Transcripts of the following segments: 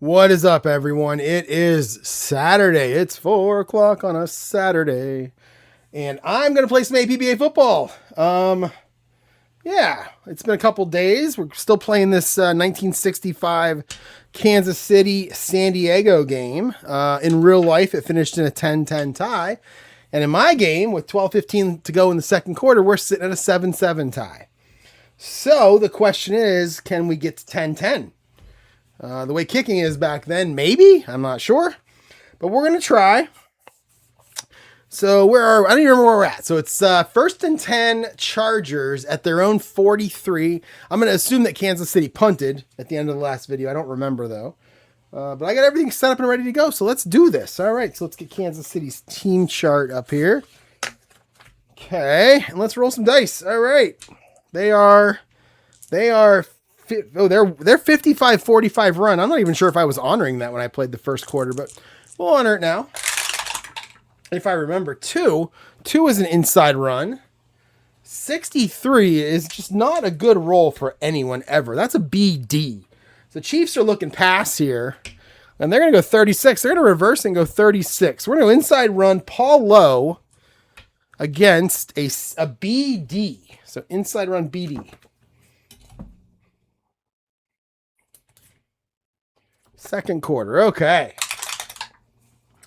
What is up, everyone? It is Saturday. It's 4 o'clock on a Saturday. And I'm going to play some APBA football. Yeah, it's been a couple days. We're still playing this 1965 Kansas City San Diego game. In real life, it finished in a 10-10 tie. And in my game, with 12:15 to go in the second quarter, we're sitting at a 7-7 tie. So the question is, can we get to 10-10? The way kicking is back then, maybe. I'm not sure. But we're going to try. So I don't even remember where we're at. So it's 1st and 10 Chargers at their own 43. I'm going to assume that Kansas City punted at the end of the last video. I don't remember, though. But I got everything set up and ready to go. So let's do this. All right. So let's get Kansas City's team chart up here. Okay. And let's roll some dice. All right. They're 55-45 run. I'm not even sure if I was honoring that when I played the first quarter, but we'll honor it now. If I remember, 2 is an inside run. 63 is just not a good roll for anyone ever. That's a BD. The Chiefs are looking pass here, and they're going to go 36. They're going to reverse and go 36. We're going to go inside run Paul Lowe against a BD. So inside run BD. Second quarter. Okay.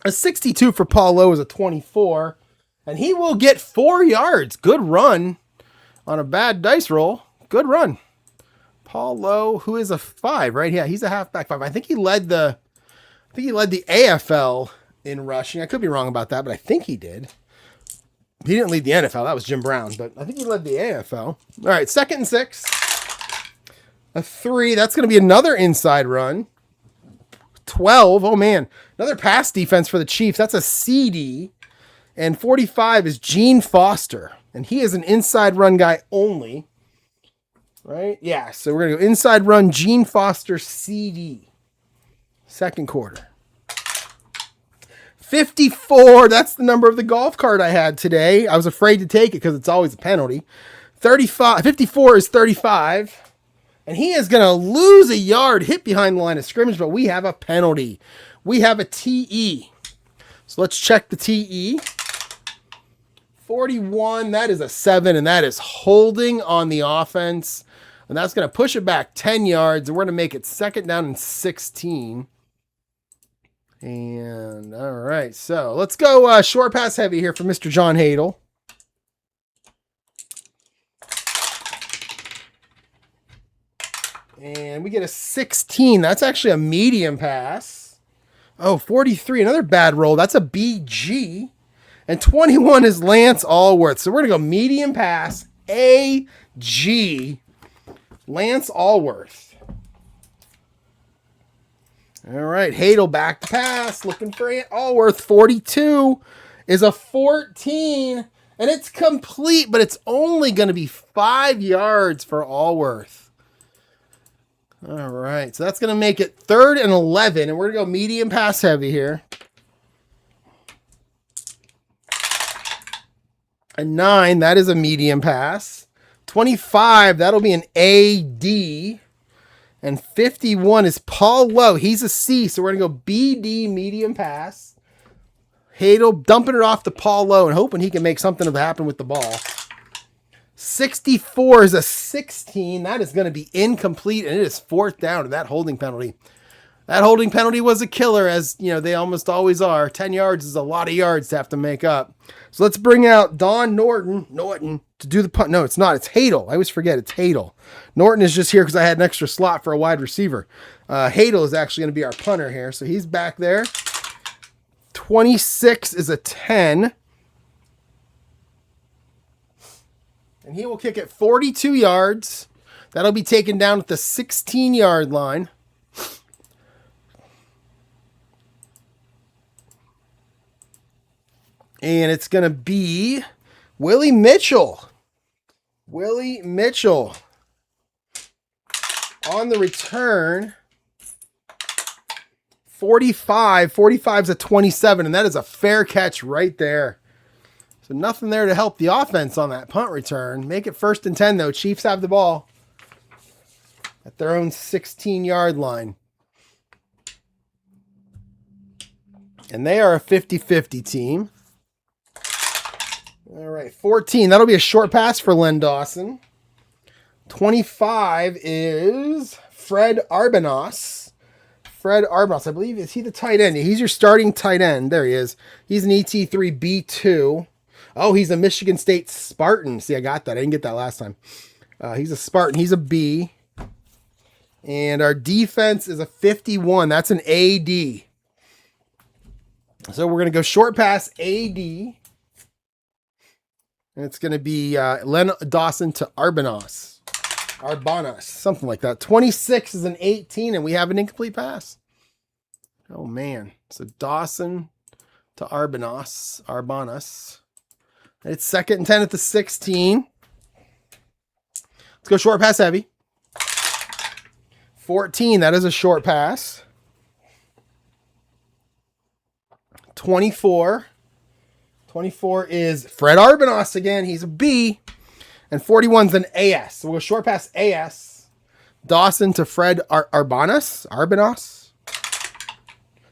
A 62 for Paul Lowe is a 24. And he will get 4 yards. Good run on a bad dice roll. Good run. Paul Lowe, who is a 5, right? Yeah, he's a halfback 5. I think he led the AFL in rushing. I could be wrong about that, but I think he did. He didn't lead the NFL. That was Jim Brown, but I think he led the AFL. All right, 2nd and 6. A 3. That's going to be another inside run. 12. Oh, man. Another pass defense for the Chiefs. That's a CD. And 45 is Gene Foster. And he is an inside run guy only. Right? Yeah. So we're going to go inside run Gene Foster CD. Second quarter. 54. That's the number of the golf cart I had today. I was afraid to take it because it's always a penalty. 54 is 35. And he is going to lose a yard, hit behind the line of scrimmage, but we have a penalty. We have a TE. So let's check the TE. 41, that is a 7, and that is holding on the offense. And that's going to push it back 10 yards, and we're going to make it 2nd down and 16. And, all right, so let's go short pass heavy here for Mr. John Hadel. And we get a 16. That's actually a medium pass. Oh, 43. Another bad roll. That's a BG. And 21 is Lance Allworth. So we're going to go medium pass. AG. Lance Allworth. All right. Hadel back to pass. Looking for Allworth. 42 is a 14. And it's complete, but it's only going to be 5 yards for Allworth. All right, so that's going to make it 3rd and 11, and we're going to go medium pass heavy here. A 9, that is a medium pass. 25, that'll be an AD. And 51 is Paul Lowe. He's a C, so we're going to go BD medium pass. Hadel dumping it off to Paul Lowe and hoping he can make something happen with the ball. 64 is a 16. That is going to be incomplete, and it is 4th down to that holding penalty. That holding penalty was a killer, as you know they almost always are. 10 yards is a lot of yards to have to make up. So let's bring out Don Norton to do the punt. No, it's not. It's Hadel. I always forget. It's Hadel. Norton is just here because I had an extra slot for a wide receiver. Hadel is actually going to be our punter here, so he's back there. 26 is a 10. And he will kick it 42 yards. That'll be taken down at the 16-yard line. And it's going to be Willie Mitchell. Willie Mitchell on the return. 45. 45 is a 27, and that is a fair catch right there. So nothing there to help the offense on that punt return. Make it 1st and 10, though. Chiefs have the ball at their own 16-yard line. And they are a 50-50 team. All right, 14. That'll be a short pass for Len Dawson. 25 is Fred Arbanos. Fred Arbanos, I believe, is he the tight end? He's your starting tight end. There he is. He's an ET3B2. Oh, he's a Michigan State Spartan. See, I got that. I didn't get that last time. He's a Spartan. He's a B. And our defense is a 51. That's an AD. So we're going to go short pass AD. And it's going to be Len Dawson to Arbanos, something like that. 26 is an 18, and we have an incomplete pass. Oh, man. So Dawson to Arbanos. It's 2nd and 10 at the 16. Let's go short pass heavy. 14, that is a short pass. 24. 24 is Fred Arbanos again. He's a B. And 41's an AS. So we'll go short pass AS. Dawson to Fred Arbanos.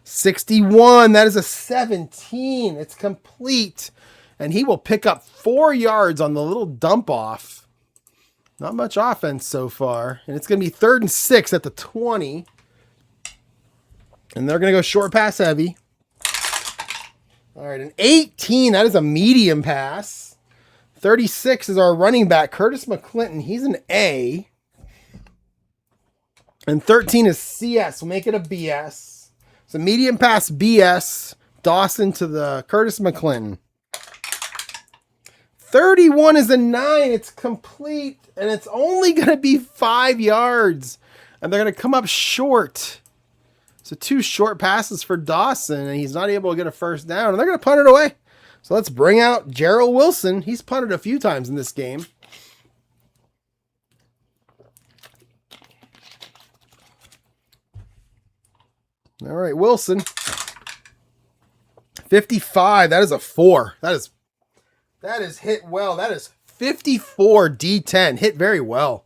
61. That is a 17. It's complete. And he will pick up 4 yards on the little dump off. Not much offense so far. And it's going to be 3rd and 6 at the 20. And they're going to go short pass heavy. All right, an 18. That is a medium pass. 36 is our running back, Curtis McClinton. He's an A. And 13 is CS. We'll make it a BS. It's a medium pass BS. Dawson to the Curtis McClinton. 31 is a 9. It's complete. And it's only going to be 5 yards. And they're going to come up short. So 2 short passes for Dawson. And he's not able to get a first down. And they're going to punt it away. So let's bring out Gerald Wilson. He's punted a few times in this game. All right, Wilson. 55. That is a 4. That is hit well. That is 54 D10. Hit very well.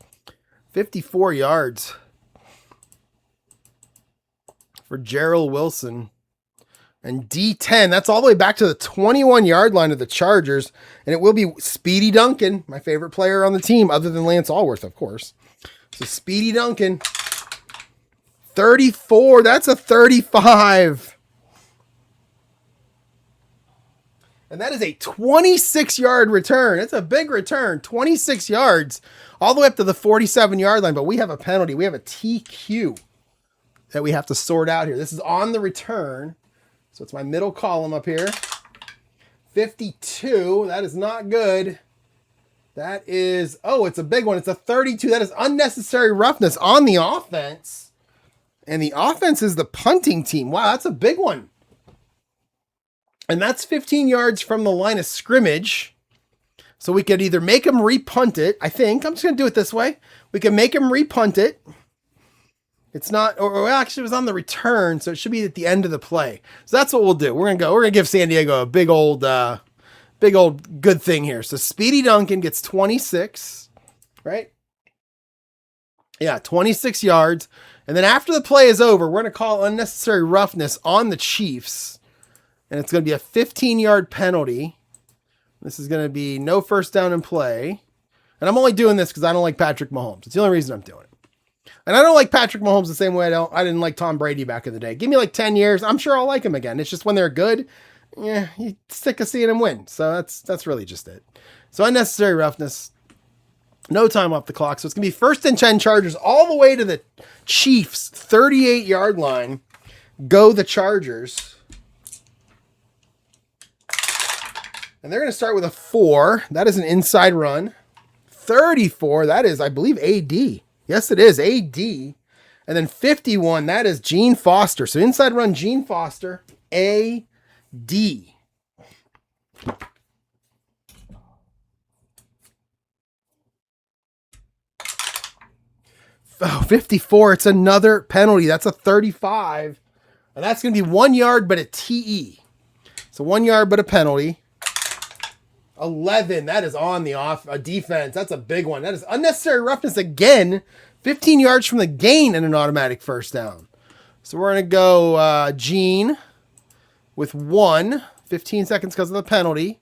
54 yards for Gerald Wilson. And D10, that's all the way back to the 21-yard line of the Chargers. And it will be Speedy Duncan, my favorite player on the team, other than Lance Allworth, of course. So Speedy Duncan. 34, that's a 35. And that is a 26-yard return. It's a big return, 26 yards, all the way up to the 47-yard line. But we have a penalty. We have a TQ that we have to sort out here. This is on the return. So it's my middle column up here. 52, that is not good. That is, oh, it's a big one. It's a 32. That is unnecessary roughness on the offense. And the offense is the punting team. Wow, that's a big one. And that's 15 yards from the line of scrimmage. So we could either make him repunt it. I think I'm just going to do it this way. We can make him repunt it. It's not, or actually it was on the return. So it should be at the end of the play. So that's what we'll do. We're going to give San Diego a big old good thing here. So Speedy Duncan gets 26, right? Yeah, 26 yards. And then after the play is over, we're going to call unnecessary roughness on the Chiefs. And it's going to be a 15-yard penalty. This is going to be no first down in play. And I'm only doing this because I don't like Patrick Mahomes. It's the only reason I'm doing it. And I don't like Patrick Mahomes the same way I didn't like Tom Brady back in the day. Give me like 10 years. I'm sure I'll like him again. It's just when they're good, yeah, you sick of seeing him win. So that's really just it. So unnecessary roughness. No time off the clock. So it's going to be 1st and 10 Chargers all the way to the Chiefs 38-yard line. Go the Chargers. And they're going to start with a 4. That is an inside run. 34. That is, I believe, AD. Yes, it is AD. And then 51. That is Gene Foster. So inside run, Gene Foster. AD. Oh, 54. It's another penalty. That's a 35. And that's going to be 1 yard, but a TE. So 1 yard, but a penalty. 11. That is on the defense. That's a big one. That is unnecessary roughness again. 15 yards from the gain and an automatic first down. So we're going to go Gene with 15 seconds because of the penalty.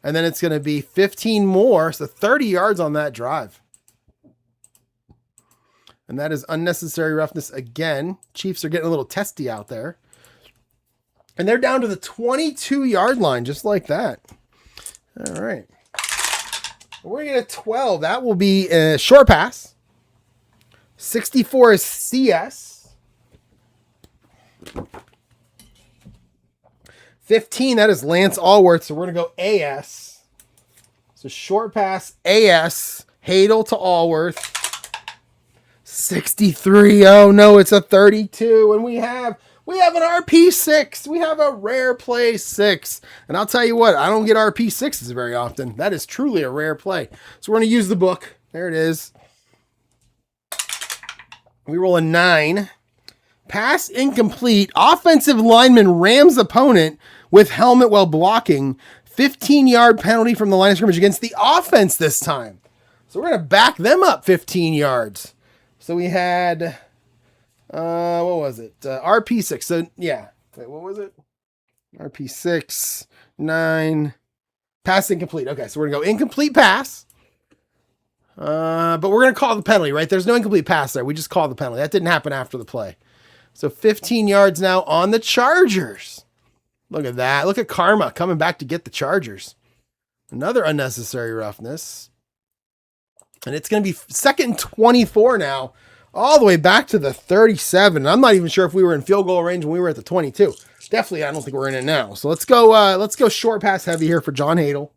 And then it's going to be 15 more, so 30 yards on that drive. And that is unnecessary roughness again. Chiefs are getting a little testy out there. And they're down to the 22-yard line, just like that. All right. We're going to get a 12. That will be a short pass. 64 is CS. 15, that is Lance Allworth. So we're going to go AS. So short pass, AS. Hadel to Allworth. 63. Oh, no, it's a 32. And we have an RP6. We have a rare play 6. And I'll tell you what, I don't get RP6s very often. That is truly a rare play. So we're going to use the book. There it is. We roll a 9. Pass incomplete. Offensive lineman rams opponent with helmet while blocking. 15-yard penalty from the line of scrimmage against the offense this time. So we're going to back them up 15 yards. So we had, what was it? RP6. So, yeah. Wait, what was it? RP6, 9. Pass incomplete. Okay, so we're going to go incomplete pass. But we're going to call the penalty, right? There's no incomplete pass there. We just call the penalty. That didn't happen after the play. So 15 yards now on the Chargers. Look at that. Look at Karma coming back to get the Chargers. Another unnecessary roughness. And it's going to be 2nd and 24 now, all the way back to the 37. I'm not even sure if we were in field goal range when we were at the 22. Definitely, I don't think we're in it now. So let's go short pass heavy here for John Hadel.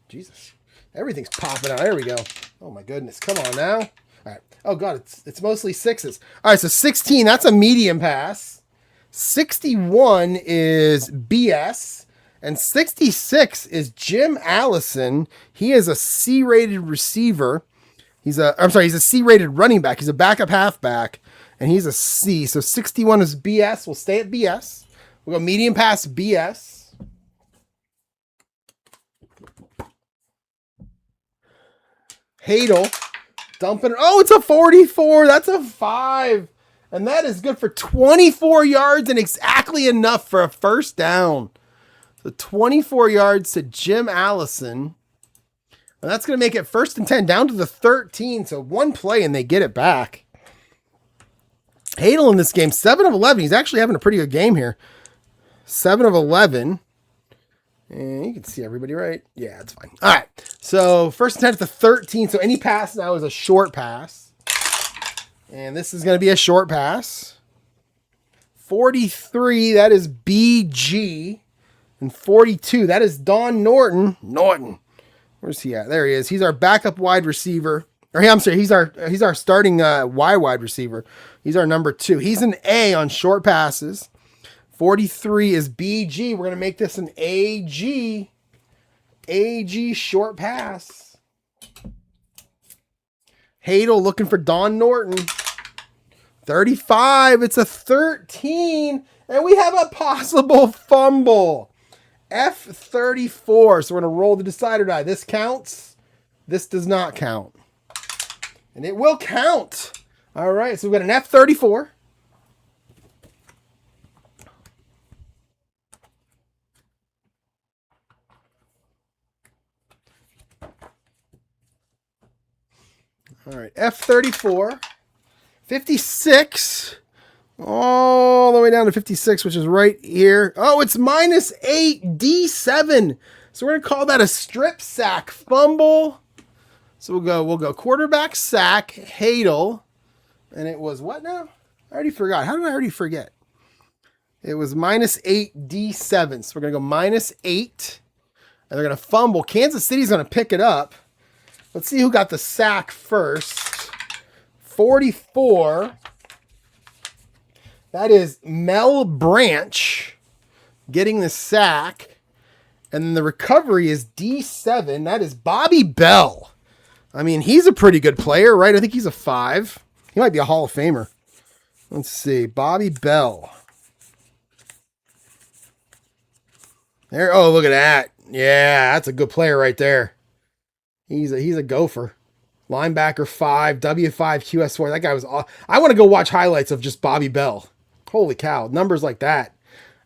Jesus. Everything's popping out. There we go. Oh my goodness. Come on now. All right. Oh God, it's mostly 6s. All right, so 16, that's a medium pass. 61 is BS. And 66 is Jim Allison. He is a C-rated receiver. He's a C-rated running back. He's a backup halfback, and he's a C. So 61 is BS. We'll stay at BS. We'll go medium pass BS. Hadel dumping it. Oh, it's a 44. That's a 5. And that is good for 24 yards and exactly enough for a first down. So 24 yards to Jim Allison. And that's going to make it 1st and 10 down to the 13. So one play and they get it back. Hadel in this game, 7 of 11. He's actually having a pretty good game here. 7 of 11. And you can see everybody, right? Yeah, it's fine. All right. So 1st and 10 at the 13. So any pass now is a short pass. And this is going to be a short pass. 43, that is BG. And 42, that is Don Norton. Where's he at? There he is. He's our backup wide receiver. Or I'm sorry, he's our starting Y wide receiver. He's our number 2. He's an A on short passes. 43 is BG. We're going to make this an AG. AG short pass. Hadel looking for Don Norton. 35. It's a 13. And we have a possible fumble. F34. So we're going to roll the decider die. This counts. This does not count. And it will count. All right. So we've got an F34. All right. F34. 56. All the way down to 56, which is right here. Oh, it's -8 D7. So we're going to call that a strip sack fumble. So we'll go quarterback sack, Hadel. And it was what now? I already forgot. How did I already forget? It was -8 D7. So we're going to go -8. And they're going to fumble. Kansas City's going to pick it up. Let's see who got the sack first. 44. That is Mel Branch getting the sack. And then the recovery is D7. That is Bobby Bell. I mean, he's a pretty good player, right? I think he's a 5. He might be a Hall of Famer. Let's see. Bobby Bell. There. Oh, look at that. Yeah, that's a good player right there. He's a gopher. Linebacker 5, W5, QS4. That guy was awesome. I want to go watch highlights of just Bobby Bell. Holy cow. Numbers like that.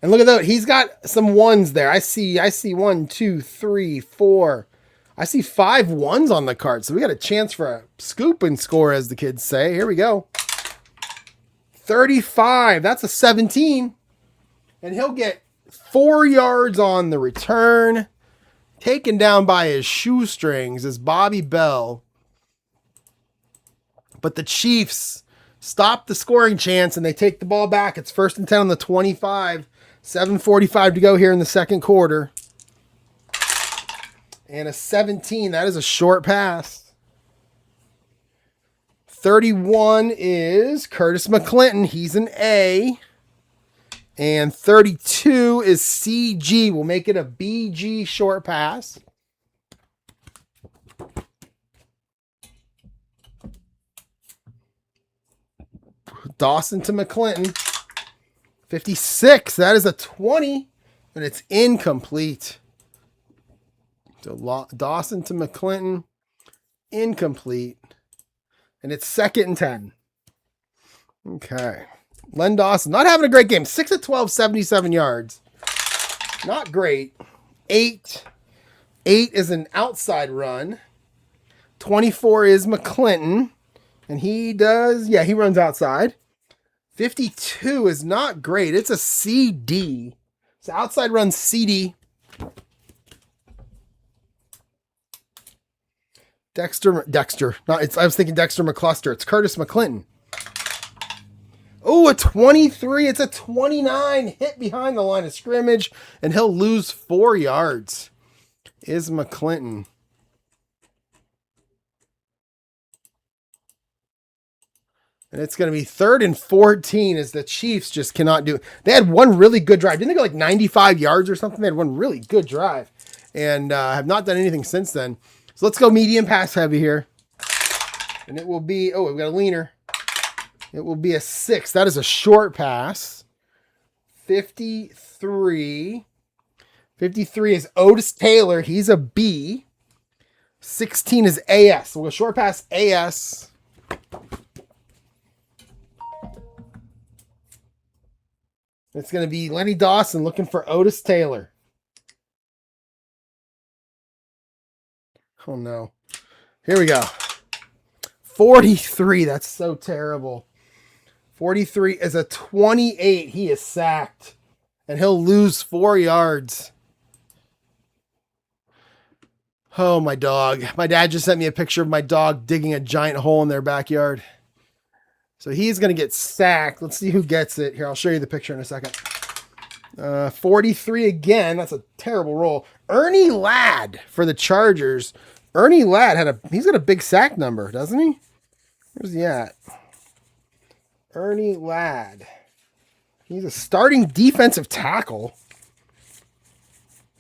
And look at that. He's got some ones there. I see 1, 2, 3, 4. I see 5 ones on the card. So we got a chance for a scoop and score, as the kids say. Here we go. 35. That's a 17. And he'll get 4 yards on the return. Taken down by his shoestrings is Bobby Bell. But the Chiefs stop the scoring chance and they take the ball back. It's 1st and 10 on the 25. 7:45 to go here in the second quarter. And a 17. That is a short pass. 31 is Curtis McClinton. He's an A. And 32 is CG. We'll make it a BG short pass. Dawson to McClinton. 56. That is a 20. And it's incomplete. So Dawson to McClinton. Incomplete. And it's 2nd and 10. Okay. Len Dawson, not having a great game. 6 of 12, 77 yards. Not great. 8. 8 is an outside run. 24 is McClinton. And he does, he runs outside. 52 is not great. It's a CD. It's outside run CD. Dexter. No, I was thinking Dexter McCluster. It's Curtis McClinton. Oh, a 23. It's a 29. Hit behind the line of scrimmage, and he'll lose 4 yards. Is McClinton. And it's going to be 3rd and 14 as the Chiefs just cannot do it. They had one really good drive. Didn't they go like 95 yards or something? They had one really good drive and have not done anything since then. So let's go medium pass heavy here. And it will be, we've got a leaner. It will be a 6. That is a short pass. 53. 53 is Otis Taylor. He's a B. 16 is AS. So we'll go short pass AS. It's going to be Lenny Dawson looking for Otis Taylor. Oh, no. Here we go. 43. That's so terrible. 43 is a 28. He is sacked. And he'll lose 4 yards. Oh, my dog. My dad just sent me a picture of my dog digging a giant hole in their backyard. So he's going to get sacked. Let's see who gets it. Here, I'll show you the picture in a second. 43 again. That's a terrible roll. Ernie Ladd for the Chargers. Ernie Ladd he's got a big sack number, doesn't he? Where's he at? Ernie Ladd. He's a starting defensive tackle.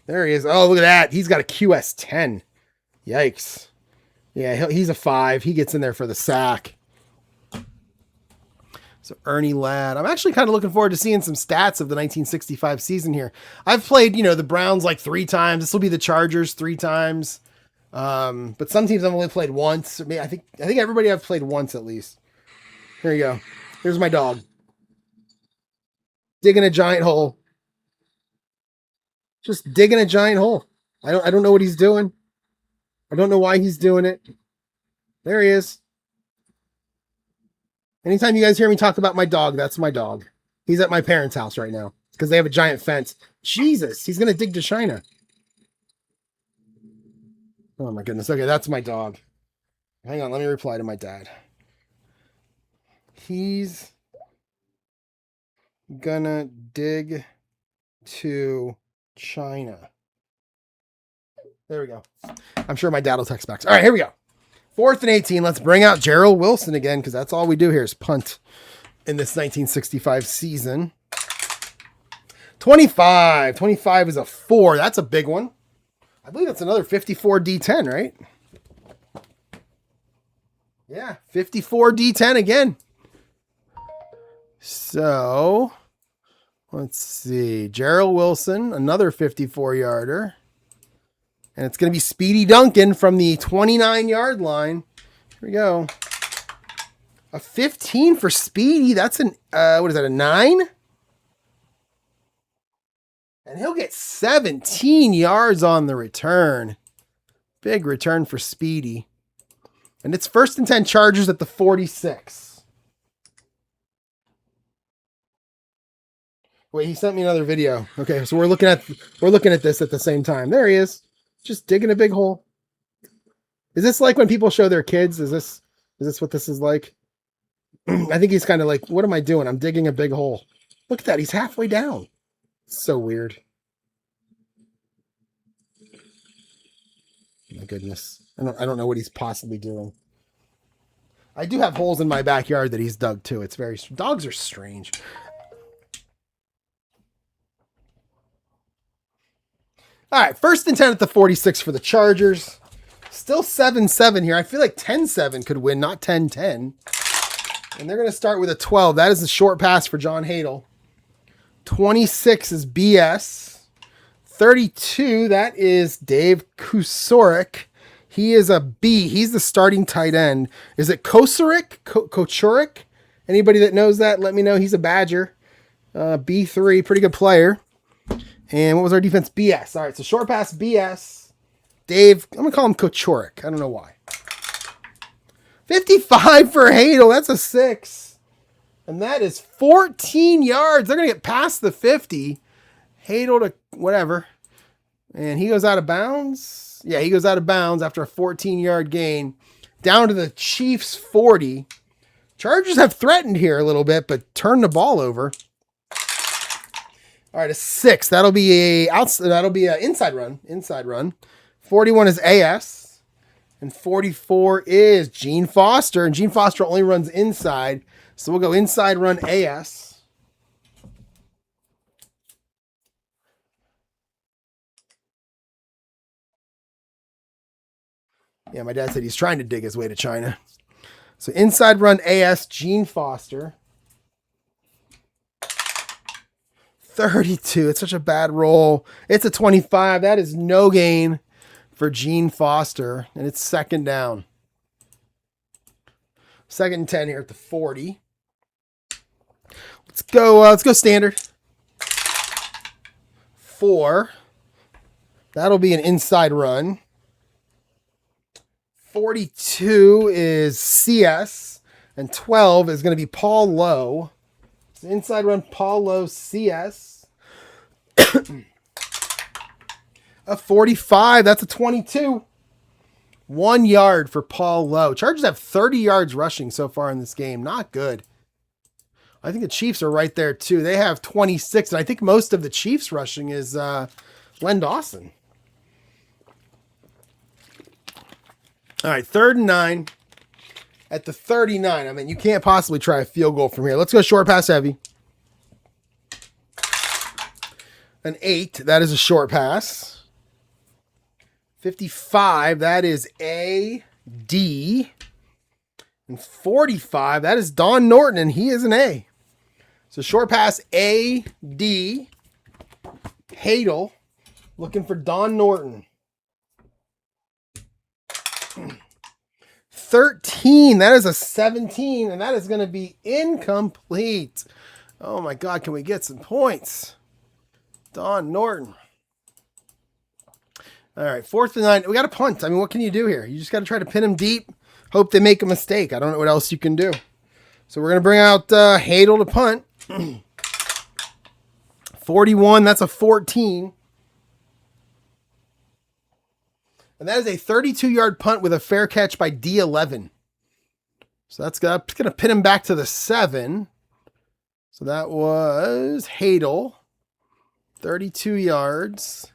There he is. Oh, look at that. He's got a QS 10. Yikes. Yeah, he's a 5. He gets in there for the sack. So Ernie Ladd. I'm actually kind of looking forward to seeing some stats of the 1965 season here. I've played, the Browns like 3 times. This will be the Chargers 3 times. But some teams I've only played once. I think everybody I've played once at least. Here you go. Here's my dog. Digging a giant hole. Just digging a giant hole. I don't know what he's doing. I don't know why he's doing it. There he is. Anytime you guys hear me talk about my dog, that's my dog. He's at my parents' house right now because they have a giant fence. Jesus, he's going to dig to China. Oh my goodness. Okay, that's my dog. Hang on, let me reply to my dad. He's gonna dig to China. There we go. I'm sure my dad will text back. All right, here we go. 4th and 18. Let's bring out Gerald Wilson again because that's all we do here is punt in this 1965 season. 25. 25 is a 4. That's a big one. I believe that's another 54 D10, right? Yeah, 54 D10 again. So, let's see. Gerald Wilson, another 54-yarder. And it's going to be Speedy Duncan from the 29-yard line. Here we go. A 15 for Speedy. That's an, what is that, a 9? And he'll get 17 yards on the return. Big return for Speedy. And it's 1st and 10 Chargers at the 46. Wait, he sent me another video. Okay, so we're looking at this at the same time. There he is. Just digging a big hole. Is this like when people show their kids? Is this what this is like? I think he's kind of like, what am I doing? I'm digging a big hole. Look at that. He's halfway down. It's so weird. My goodness. I don't know what he's possibly doing. I do have holes in my backyard that he's dug too. It's very, dogs are strange. All right, 1st and 10 at the 46 for the Chargers. Still 7-7 here. I feel like 10-7 could win, not 10-10. And they're going to start with a 12. That is a short pass for John Hadel. 26 is BS. 32, that is Dave Kusorik. He is a B. He's the starting tight end. Is it Kosurik? Kochurik? Anybody that knows that, let me know. He's a Badger. B3, pretty good player. And what was our defense? BS. All right, so short pass, BS. Dave, I'm going to call him Kochurik. I don't know why. 55 for Hadel. That's a 6. And that is 14 yards. They're going to get past the 50. Hadel to whatever. And he goes out of bounds. Yeah, he goes out of bounds after a 14-yard gain. Down to the Chiefs 40. Chargers have threatened here a little bit, but turned the ball over. All right, a 6. That'll be a inside run. Inside run. 41 is AS. And 44 is Gene Foster. And Gene Foster only runs inside. So we'll go inside run AS. Yeah, my dad said he's trying to dig his way to China. So inside run AS, Gene Foster. 32. It's such a bad roll. It's a 25. That is no gain for Gene Foster. And it's 2nd down. 2nd and 10 here at the 40. Let's go standard. 4. That'll be an inside run. 42 is CS. And 12 is going to be Paul Lowe. So inside run, Paul Lowe, CS. A 45. That's a 22. 1 yard for Paul Lowe. Chargers have 30 yards rushing so far in this game. Not good. I think the Chiefs are right there too. They have 26. And I think most of the Chiefs rushing is Len Dawson. All right, 3rd and 9 at the 39. I mean, you can't possibly try a field goal from here. Let's go short pass heavy. An 8. That is a short pass. 55. That is A, D. And 45. That is Don Norton, and he is an A. So short pass A, D. Hadel looking for Don Norton. 13. That is a 17, and that is going to be incomplete. Oh my God, can we get some points? Don Norton. All right, 4th and 9. We got to punt. I mean, what can you do here? You just got to try to pin him deep. Hope they make a mistake. I don't know what else you can do. So we're going to bring out Hadel to punt. 41. That's a 14. And that is a 32-yard punt with a fair catch by D11. So that's going to pin him back to the 7. So that was Hadel. 32 yards.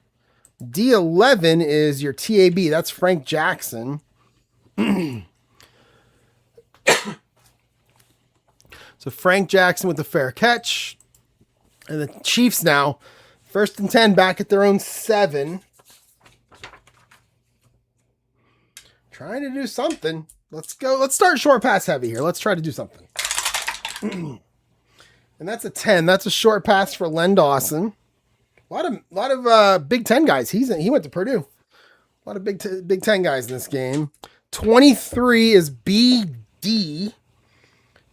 D11 is your TAB. That's Frank Jackson. So Frank Jackson with the fair catch. And the Chiefs now, 1st and 10 back at their own 7. Trying to do something. Let's go. Let's start short pass heavy here. Let's try to do something. And that's a 10. That's a short pass for Len Dawson. A lot of Big Ten guys. He went to Purdue. A lot of Big Ten guys in this game. 23 is BD.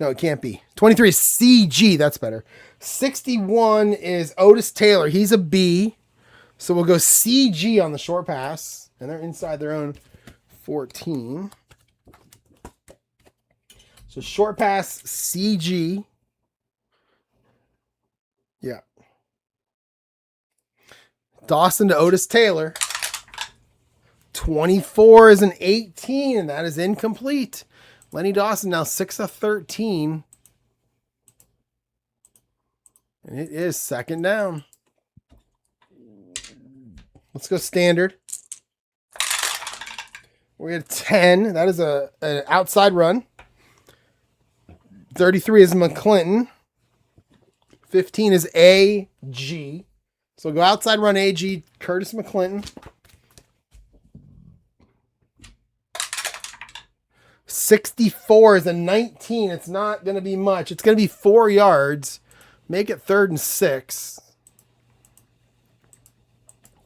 No, it can't be. 23 is CG. That's better. 61 is Otis Taylor. He's a B. So we'll go CG on the short pass. And they're inside their own 14. So short pass, CG. Yeah. Dawson to Otis Taylor. 24 is an 18, and that is incomplete. Lenny Dawson now 6 of 13. And it is second down. Let's go standard. We had 10. That is an outside run. 33 is McClinton. 15 is AG. So go outside run AG, Curtis McClinton. 64 is a 19. It's not going to be much. It's going to be 4 yards. Make it 3rd and 6.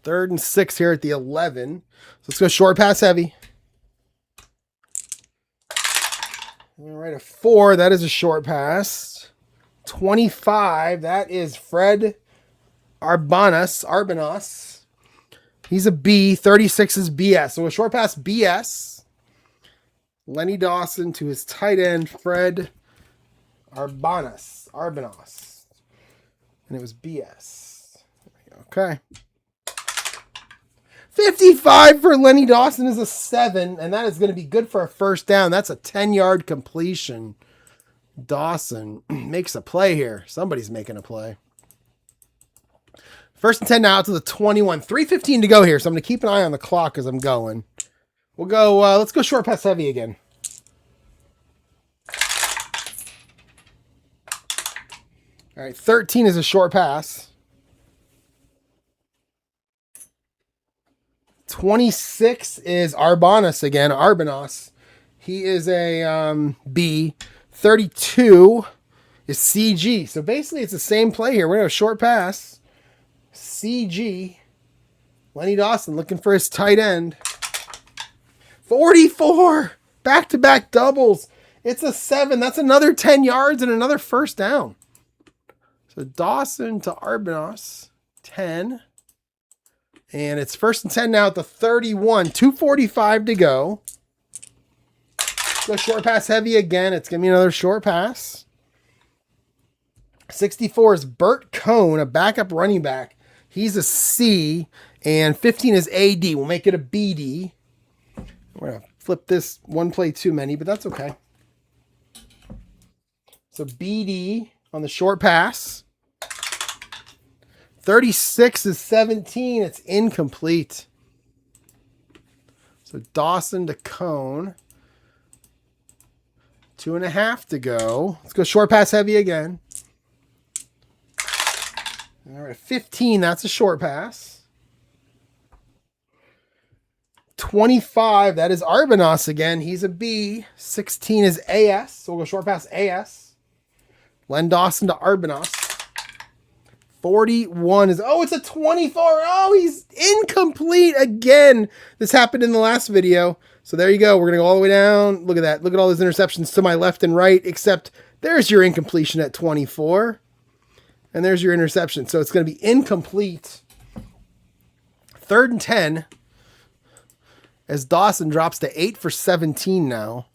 3rd and 6 here at the 11. So let's go short pass heavy. All right, a 4. That is a short pass. 25. That is Fred Arbanos. He's a B. 36 is BS. So a short pass BS. Lenny Dawson to his tight end, Fred Arbanos. And it was BS. Okay. 55 for Lenny Dawson is a 7, and that is going to be good for a first down. That's a 10-yard completion. Dawson makes a play here. Somebody's making a play. First and 10 now to the 21. 3:15 to go here, so I'm going to keep an eye on the clock as I'm going. We'll go, let's go short pass heavy again. All right, 13 is a short pass. 26 is Arbanos again, Arbanos. He is a B. 32 is CG. So basically it's the same play here. We're going to have a short pass. CG. Lenny Dawson looking for his tight end. 44. Back-to-back doubles. It's a 7. That's another 10 yards and another first down. So Dawson to Arbanos. 10. And it's first and 10 now at the 31. 2:45 to go. Go short pass heavy again. It's going to be another short pass. 64 is Bert Cohn, a backup running back. He's a C. And 15 is AD. We'll make it a BD. We're going to flip this one play too many, but that's okay. So BD on the short pass. 36 is 17. It's incomplete. So Dawson to Cone. 2.5 to go. Let's go short pass heavy again. All right, 15. That's a short pass. 25. That is Arbanos again. He's a B. 16 is AS. So we'll go short pass AS. Len Dawson to Arbanos. 41 is, oh, it's a 24. Oh, he's incomplete again. This happened in the last video. So there you go. We're going to go all the way down. Look at that. Look at all those interceptions to my left and right, except there's your incompletion at 24. And there's your interception. So it's going to be incomplete. 3rd and 10 as Dawson drops to 8 for 17 now.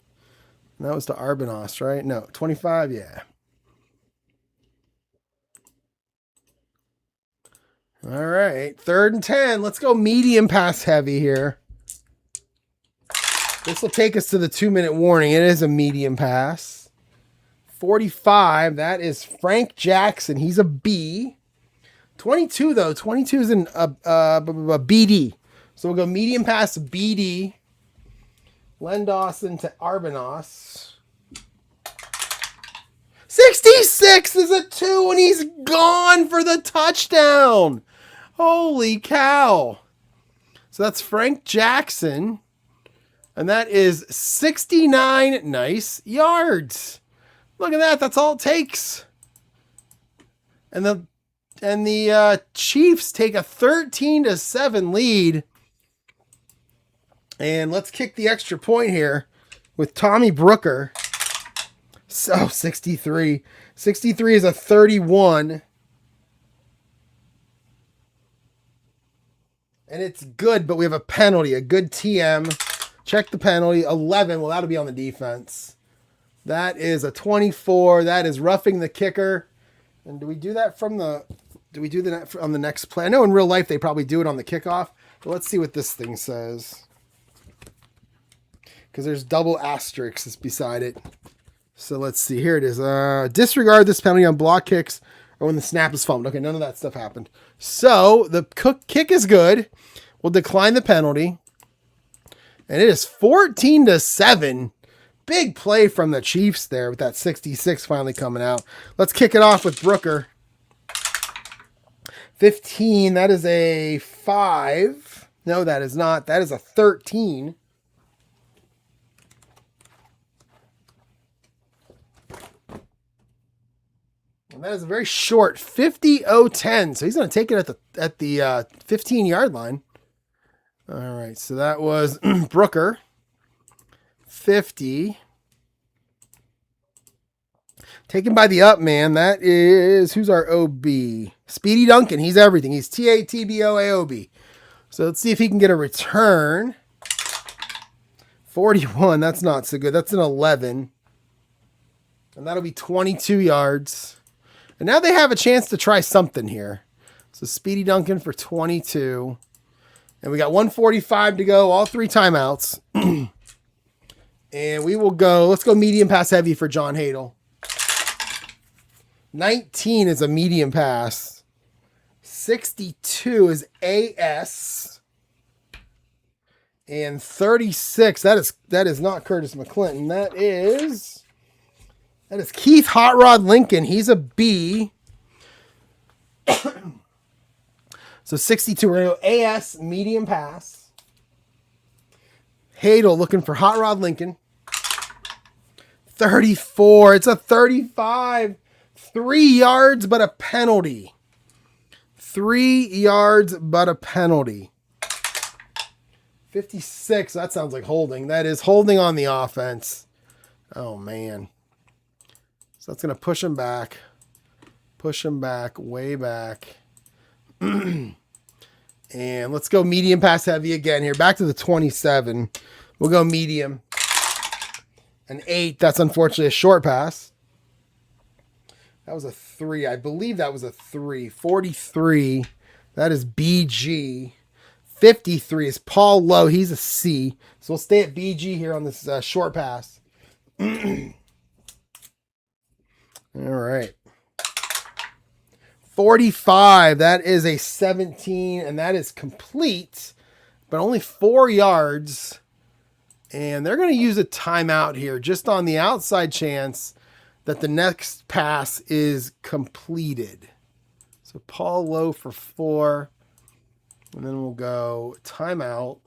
And that was to Arbanos, right? No, 25, yeah. All right, 3rd and 10. Let's go medium pass heavy here. This will take us to the 2-minute warning. It is a medium pass. 45, that is Frank Jackson. He's a B. 22, though. 22 is a BD. So we'll go medium pass BD. Len Dawson to Arbanos. 66 is a 2, and he's gone for the touchdown. Holy cow. So that's Frank Jackson. And that is 69 nice yards. Look at that. That's all it takes. And the Chiefs take a 13-7 lead. And let's kick the extra point here with Tommy Brooker. So 63. 63 is a 31. And it's good, but we have a penalty, a good TM. Check the penalty. 11. Well, that'll be on the defense. That is a 24. That is roughing the kicker. And do we do that on the next play? I know in real life they probably do it on the kickoff. But let's see what this thing says. Because there's double asterisks beside it. So let's see. Here it is. Disregard this penalty on block kicks or when the snap is fumbled. Okay, none of that stuff happened. So the kick is good. We'll decline the penalty. And it is 14-7. Big play from the Chiefs there with that 66 finally coming out. Let's kick it off with Brooker. 15. That is a 5. No, that is not. That is a 13. And that is a very short 50-0-10. So he's going to take it at the 15-yard line. All right. So that was Brooker. 50. Taken by the up man. That is, who's our OB? Speedy Duncan. He's everything. He's TATBOAOB. So let's see if he can get a return. 41. That's not so good. That's an 11. And that'll be 22 yards. And now they have a chance to try something here. So Speedy Duncan for 22. And we got 1:45 to go. All 3 timeouts. And we will go, let's go medium pass heavy for John Hadel. 19 is a medium pass. 62 is AS. And 36, that is not Curtis McClinton. That is Keith Hot Rod Lincoln. He's a B. So 62, we're going to go AS medium pass. Hadel looking for Hot Rod Lincoln. 34. It's a 35. 3 yards, but a penalty. 3 yards, but a penalty. 56. That sounds like holding. That is holding on the offense. Oh, man. So that's going to push him back. Push him back, way back. And let's go medium pass heavy again here. Back to the 27. We'll go medium. An 8. That's unfortunately a short pass. That was a 3. I believe that was a 3. 43. That is BG. 53 is Paul Lowe. He's a C. So we'll stay at BG here on this short pass. All right. 45. That is a 17, and that is complete, but only 4 yards. And they're going to use a timeout here just on the outside chance that the next pass is completed. So Paul Lowe for 4. And then we'll go timeout.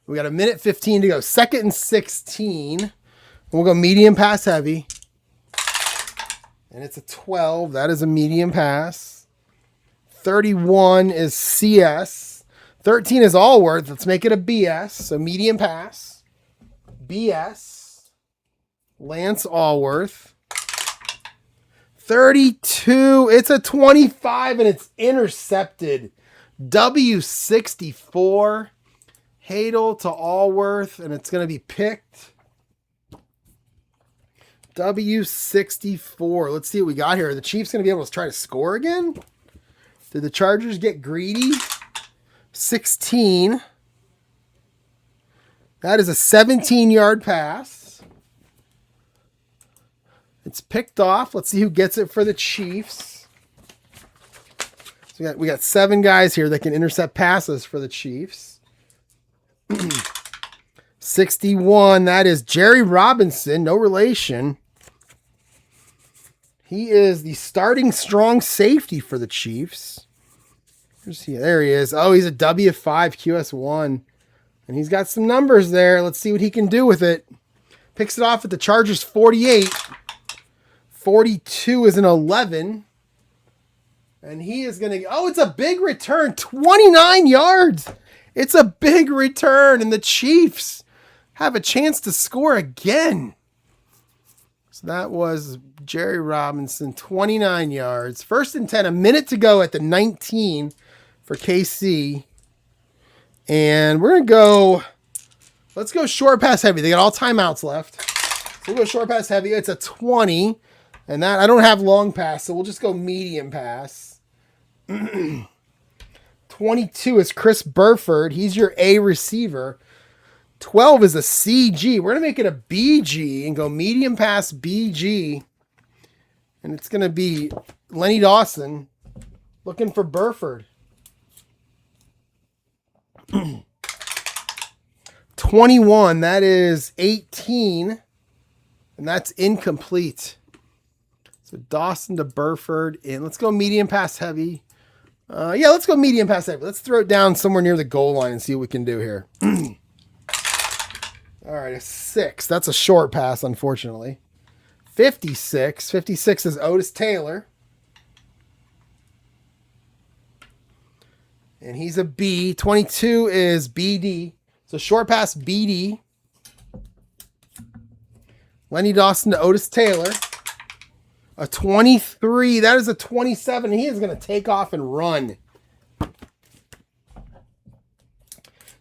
We got 1:15 to go. 2nd and 16. We'll go medium pass heavy. And it's a 12. That is a medium pass. 31 is CS. 13 is Allworth. Let's make it a BS. So medium pass. BS. Lance Allworth. 32. It's a 25 and it's intercepted. W64. Hadel to Allworth. And it's going to be picked. W64. Let's see what we got here. Are the Chiefs going to be able to try to score again? Did the Chargers get greedy? 16. That is a 17-yard pass. It's picked off. Let's see who gets it for the Chiefs. So we got 7 guys here that can intercept passes for the Chiefs. 61. That is Jerry Robinson. No relation. He is the starting strong safety for the Chiefs. There he is. Oh, he's a W5 QS1. And he's got some numbers there. Let's see what he can do with it. Picks it off at the Chargers 48. 42 is an 11. And he is going to... Oh, it's a big return. 29 yards. It's a big return. And the Chiefs have a chance to score again. So that was Jerry Robinson, 29 yards. 1st and 10, a minute to go at the 19 for KC. And we're going to go, let's go short pass heavy. They got all timeouts left. So we'll go short pass heavy. It's a 20. And that, I don't have long pass, so we'll just go medium pass. 22 is Chris Burford. He's your A receiver. 12 is a CG. We're going to make it a BG and go medium pass BG. And it's going to be Lenny Dawson looking for Burford. 21, that is 18. And that's incomplete. So Dawson to Burford. And let's go medium pass heavy. Yeah, let's go medium pass heavy. Let's throw it down somewhere near the goal line and see what we can do here. All right, a 6. That's a short pass, unfortunately. 56. 56 is Otis Taylor. And he's a B. 22 is BD. So short pass BD. Lenny Dawson to Otis Taylor. A 23. That is a 27. He is going to take off and run.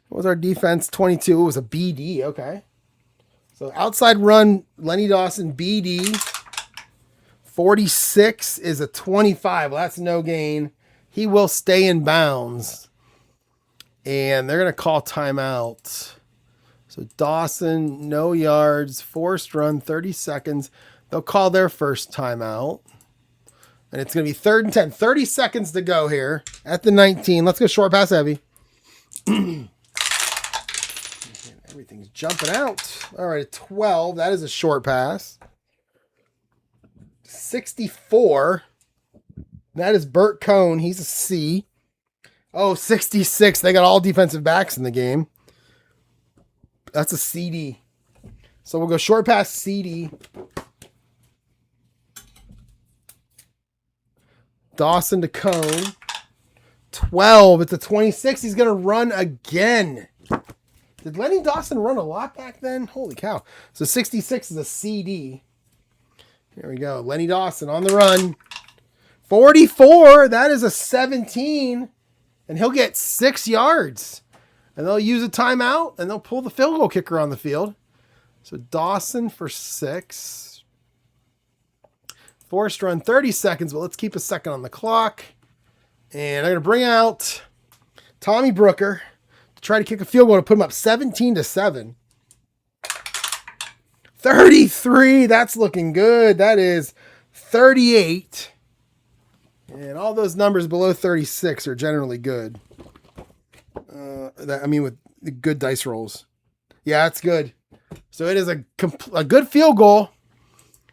What was our defense? 22. It was a BD. Okay. So outside run, Lenny Dawson, BD. 46 is a 25. Well, that's no gain. He will stay in bounds. And they're going to call timeout. So Dawson, no yards, forced run, 30 seconds. They'll call their first timeout. And it's going to be 3rd and 10. 30 seconds to go here at the 19. Let's go short pass heavy. Everything's jumping out. All right, 12. That is a short pass. 64. That is Burt Cohn. He's a C. Oh, 66. They got all defensive backs in the game. That's a CD. So we'll go short pass CD. Dawson to Cohn. 12. It's a 26. He's going to run again. Did Lenny Dawson run a lot back then? Holy cow. So 66 is a CD. Here we go. Lenny Dawson on the run. 44. That is a 17. And he'll get 6 yards. And they'll use a timeout. And they'll pull the field goal kicker on the field. So Dawson for 6. Forced run 30 seconds. But let's keep a second on the clock. And I'm going to bring out Tommy Brooker to try to kick a field goal to put him up 17-7. 33. That's looking good. That is 38. And all those numbers below 36 are generally good. With the good dice rolls. Yeah, that's good. So it is a good field goal.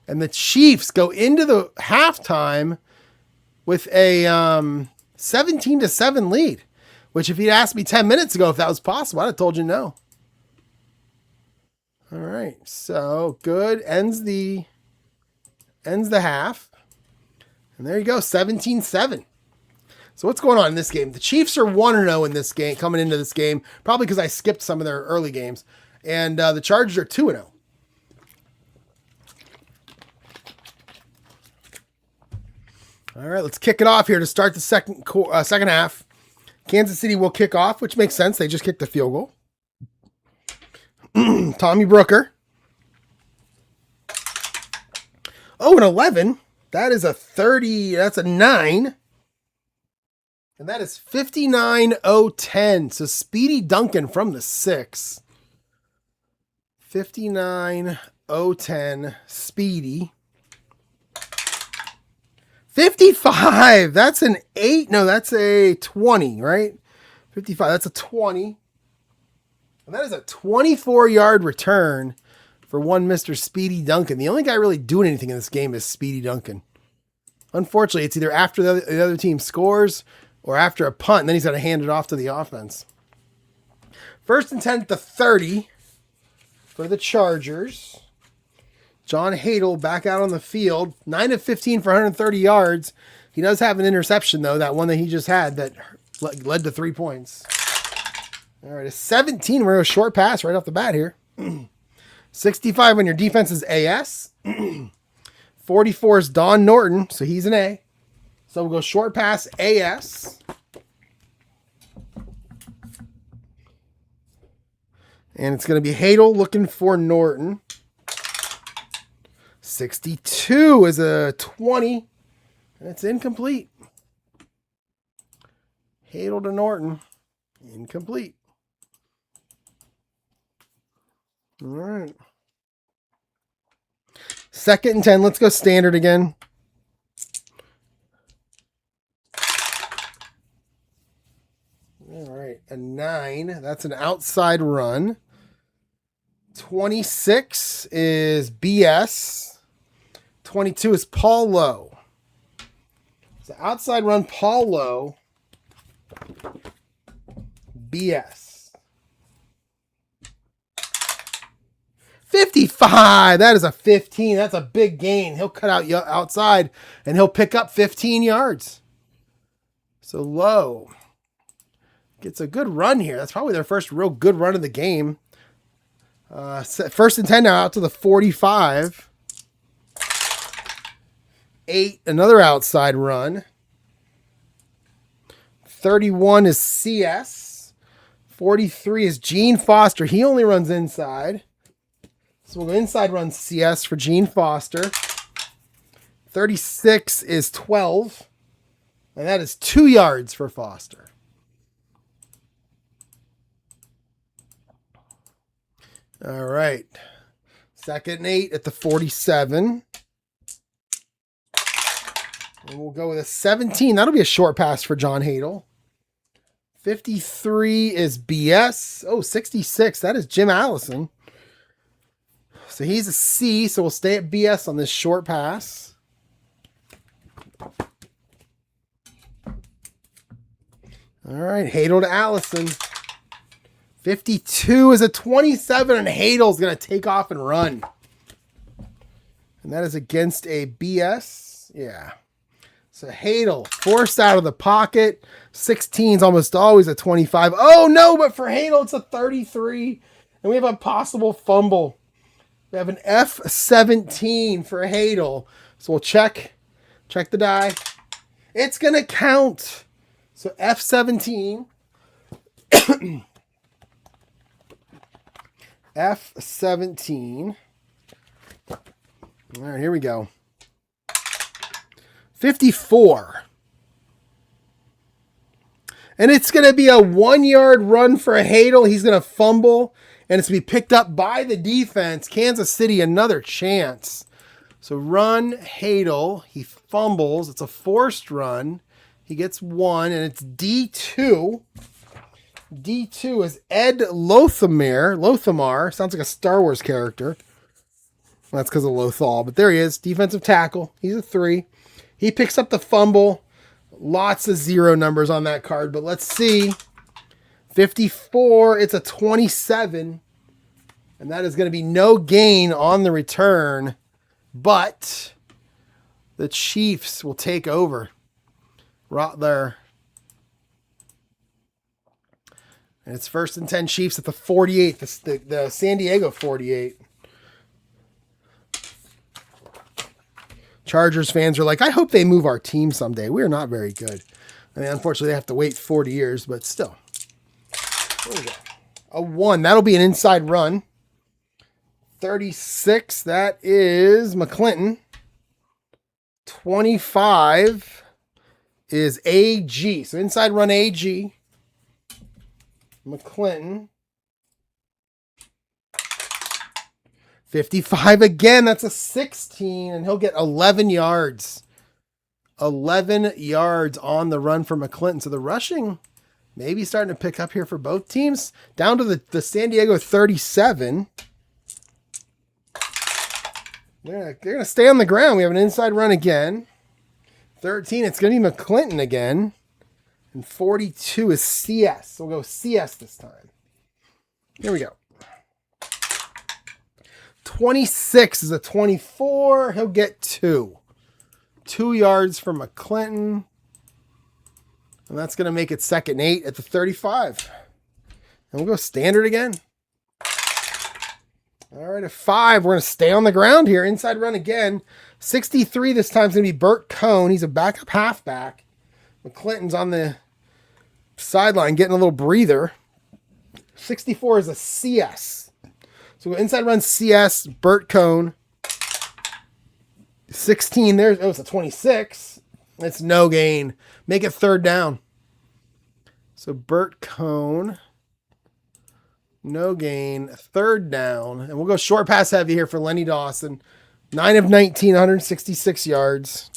And the Chiefs go into the halftime with a 17-7 lead. Which if you'd asked me 10 minutes ago if that was possible, I'd have told you no. All right. So good. Ends the half. And there you go. 17-7. So what's going on in this game? The Chiefs are 1-0 in this game, coming into this game, probably because I skipped some of their early games. And the Chargers are 2-0. All right, let's kick it off here to start the second half. Kansas City will kick off, which makes sense. They just kicked the field goal. Tommy Brooker. Oh, an 11. That is a 30. That's a 9. And that is 59-0-10. So Speedy Duncan from the 6. 59-0-10. Speedy. 55. That's an 8. No, that's a 20, right? 55. That's a 20. And that is a 24-yard return for one Mr. Speedy Duncan. The only guy really doing anything in this game is Speedy Duncan. Unfortunately, it's either after the other team scores or after a punt, and then he's got to hand it off to the offense. 1st and 10 at the 30 for the Chargers. John Hadel back out on the field. 9 of 15 for 130 yards. He does have an interception, though, that one that he just had that led to 3 points. All right, a 17. We're a short pass right off the bat here. 65 when your defense is AS. 44 is Don Norton, so he's an A. So we'll go short pass AS. And it's going to be Hadel looking for Norton. 62 is a 20. And it's incomplete. Hadel to Norton. Incomplete. All right. 2nd and 10. Let's go standard again. All right. A 9. That's an outside run. 26 is BS. 22 is Paul Lowe. So outside run Paul Lowe. BS. 55. That is a 15. That's a big gain. He'll cut out outside and he'll pick up 15 yards. So Lowe gets a good run here. That's probably their first real good run of the game. 1st and 10 now out to the 45. 8, another outside run. 31 is CS. 43 is Gene Foster. He only runs inside. So we'll go inside run CS for Gene Foster. 36 is 12. And that is 2 yards for Foster. All right. 2nd and 8 at the 47. And we'll go with a 17. That'll be a short pass for John Hadel. 53 is BS. Oh, 66. That is Jim Allison. So he's a C, so we'll stay at BS on this short pass. All right, Hadel to Allison. 52 is a 27, and Hadel's going to take off and run. And that is against a BS. Yeah. So Hadel forced out of the pocket. 16 is almost always a 25. Oh, no, but for Hadel, it's a 33. And we have a possible fumble. We have an F17 for Hadel. So we'll check the die. It's going to count. So F17. F17. All right, here we go. 54. And it's going to be a 1-yard run for Hadel. He's going to fumble, and it's going to be picked up by the defense. Kansas City, another chance. So run Hadel. He fumbles. It's a forced run. He gets 1, and it's D2. D2 is Ed Lothamar. Sounds like a Star Wars character. Well, that's because of Lothal, but there he is. Defensive tackle. He's a 3. He picks up the fumble. Lots of 0 numbers on that card, but let's see. 54, it's a 27. And that is going to be no gain on the return, but the Chiefs will take over. Rotler. And it's 1st and 10 Chiefs at the 48, the San Diego 48. Chargers fans are like, I hope they move our team someday. We are not very good. I mean, unfortunately, they have to wait 40 years, but still. There we go. A 1. That'll be an inside run. 36. That is McClinton. 25 is AG. So inside run AG. McClinton. 55 again. That's a 16, and he'll get 11 yards. 11 yards on the run for McClinton. So the rushing maybe starting to pick up here for both teams. Down to the San Diego 37. They're going to stay on the ground. We have an inside run again. 13, it's going to be McClinton again. And 42 is CS. So we'll go CS this time. Here we go. 26 is a 24. He'll get 2. 2 yards for McClinton. And that's going to make it 2nd and 8 at the 35. And we'll go standard again. All right, at 5, we're going to stay on the ground here. Inside run again. 63 this time is going to be Bert Cohn. He's a backup halfback. McClinton's on the sideline getting a little breather. 64 is a CS. So inside run CS, Bert Cohn. 16, it's a 26. It's no gain. Make it third down. So Bert Cohn. No gain. Third down. And we'll go short pass heavy here for Lenny Dawson. 9 of 19, 166 yards.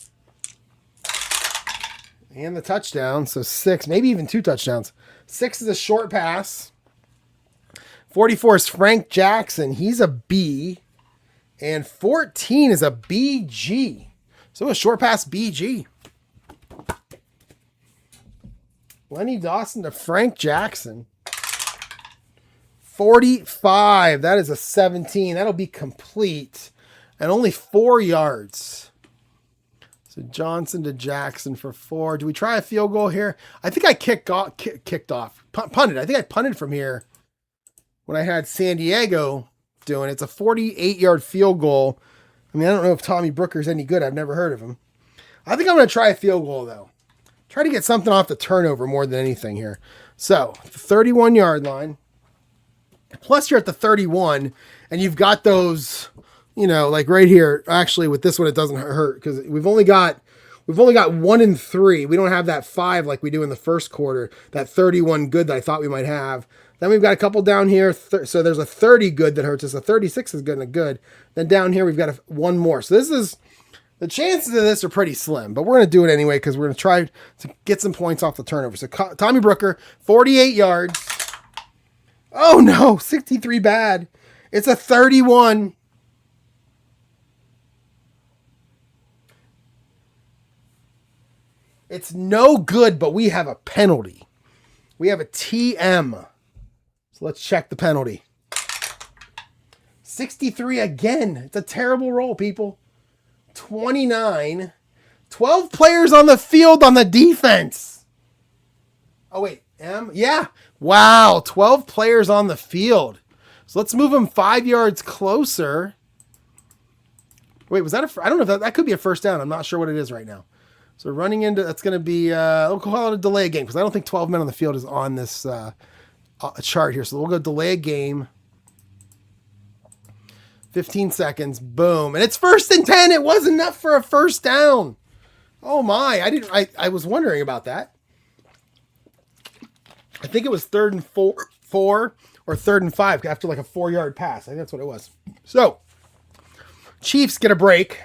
And the touchdown. So 6, maybe even 2 touchdowns. 6 is a short pass. 44 is Frank Jackson. He's a B. And 14 is a BG. So a short pass BG. Lenny Dawson to Frank Jackson. 45. That is a 17. That'll be complete. And only 4 yards. So Johnson to Jackson for 4. Do we try a field goal here? I think I kicked off. Punted. I think I punted from here when I had San Diego doing it. It's a 48-yard field goal. I mean, I don't know if Tommy Brooker's any good. I've never heard of him. I think I'm going to try a field goal, though. Try to get something off the turnover more than anything here. So, the 31-yard line. Plus, you're at the 31, and you've got those, like right here. Actually, with this one, it doesn't hurt because we've only got 1 and 3. We don't have that 5 like we do in the first quarter. That 31 good that I thought we might have. Then we've got a couple down here. So there's a 30 good that hurts us. A 36 is good and a good. Then down here, we've got one more. So the chances of this are pretty slim, but we're going to do it anyway because we're going to try to get some points off the turnover. So Tommy Brooker, 48 yards. Oh no, 63 bad. It's a 31. It's no good, but we have a penalty. We have a TM. So let's check the penalty. 63 again. It's a terrible roll, people. 29. 12 players on the field on the defense. Oh, wait. M? Yeah. Wow. 12 players on the field. So let's move them 5 yards closer. Wait, was that I don't know if that could be a first down. I'm not sure what it is right now. So running into, that's going to be, we'll call it a delay game because I don't think 12 men on the field is on this chart here. So we'll go delay a game. 15 seconds. Boom. And it's 1st and 10. It wasn't enough for a first down. Oh my. I was wondering about that. I think it was 3rd and 4 or 3rd and 5 after like a 4-yard pass. I think that's what it was. So Chiefs get a break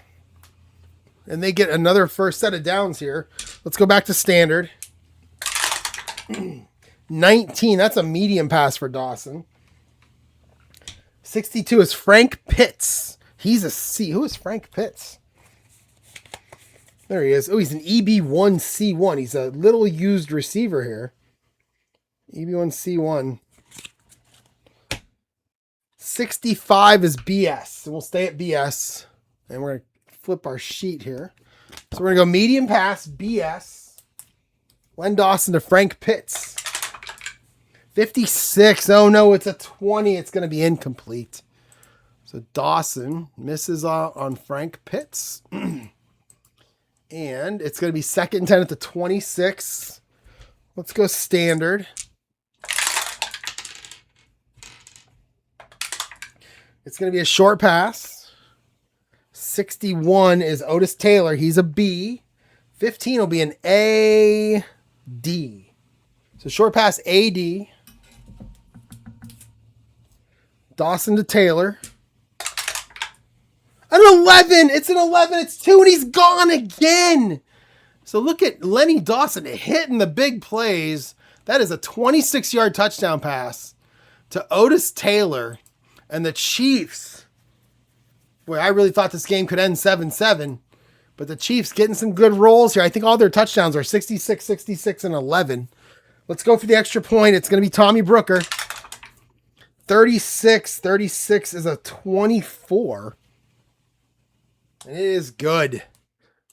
and they get another first set of downs here. Let's go back to standard. 19. That's a medium pass for Dawson. 62 is Frank Pitts. He's a C. Who is Frank Pitts? There he is. Oh, he's an EB1C1. He's a little used receiver here. EB1C1. 65 is BS. So we'll stay at BS. And we're going to flip our sheet here. So we're going to go medium pass, BS. Len Dawson to Frank Pitts. 56. Oh no, it's a 20. It's going to be incomplete. So Dawson misses on Frank Pitts. And it's going to be 2nd and 10 at the 26. Let's go standard. It's going to be a short pass. 61 is Otis Taylor. He's a B. 15 will be an AD. So short pass AD. Dawson to Taylor. An 11. It's an 11. It's 2 and he's gone again. So look at Lenny Dawson hitting the big plays. That is a 26-yard touchdown pass to Otis Taylor. And the Chiefs, boy, I really thought this game could end 7-7. But the Chiefs getting some good rolls here. I think all their touchdowns are 66, 66, and 11. Let's go for the extra point. It's going to be Tommy Brooker. 36. 36 is a 24. And it is good.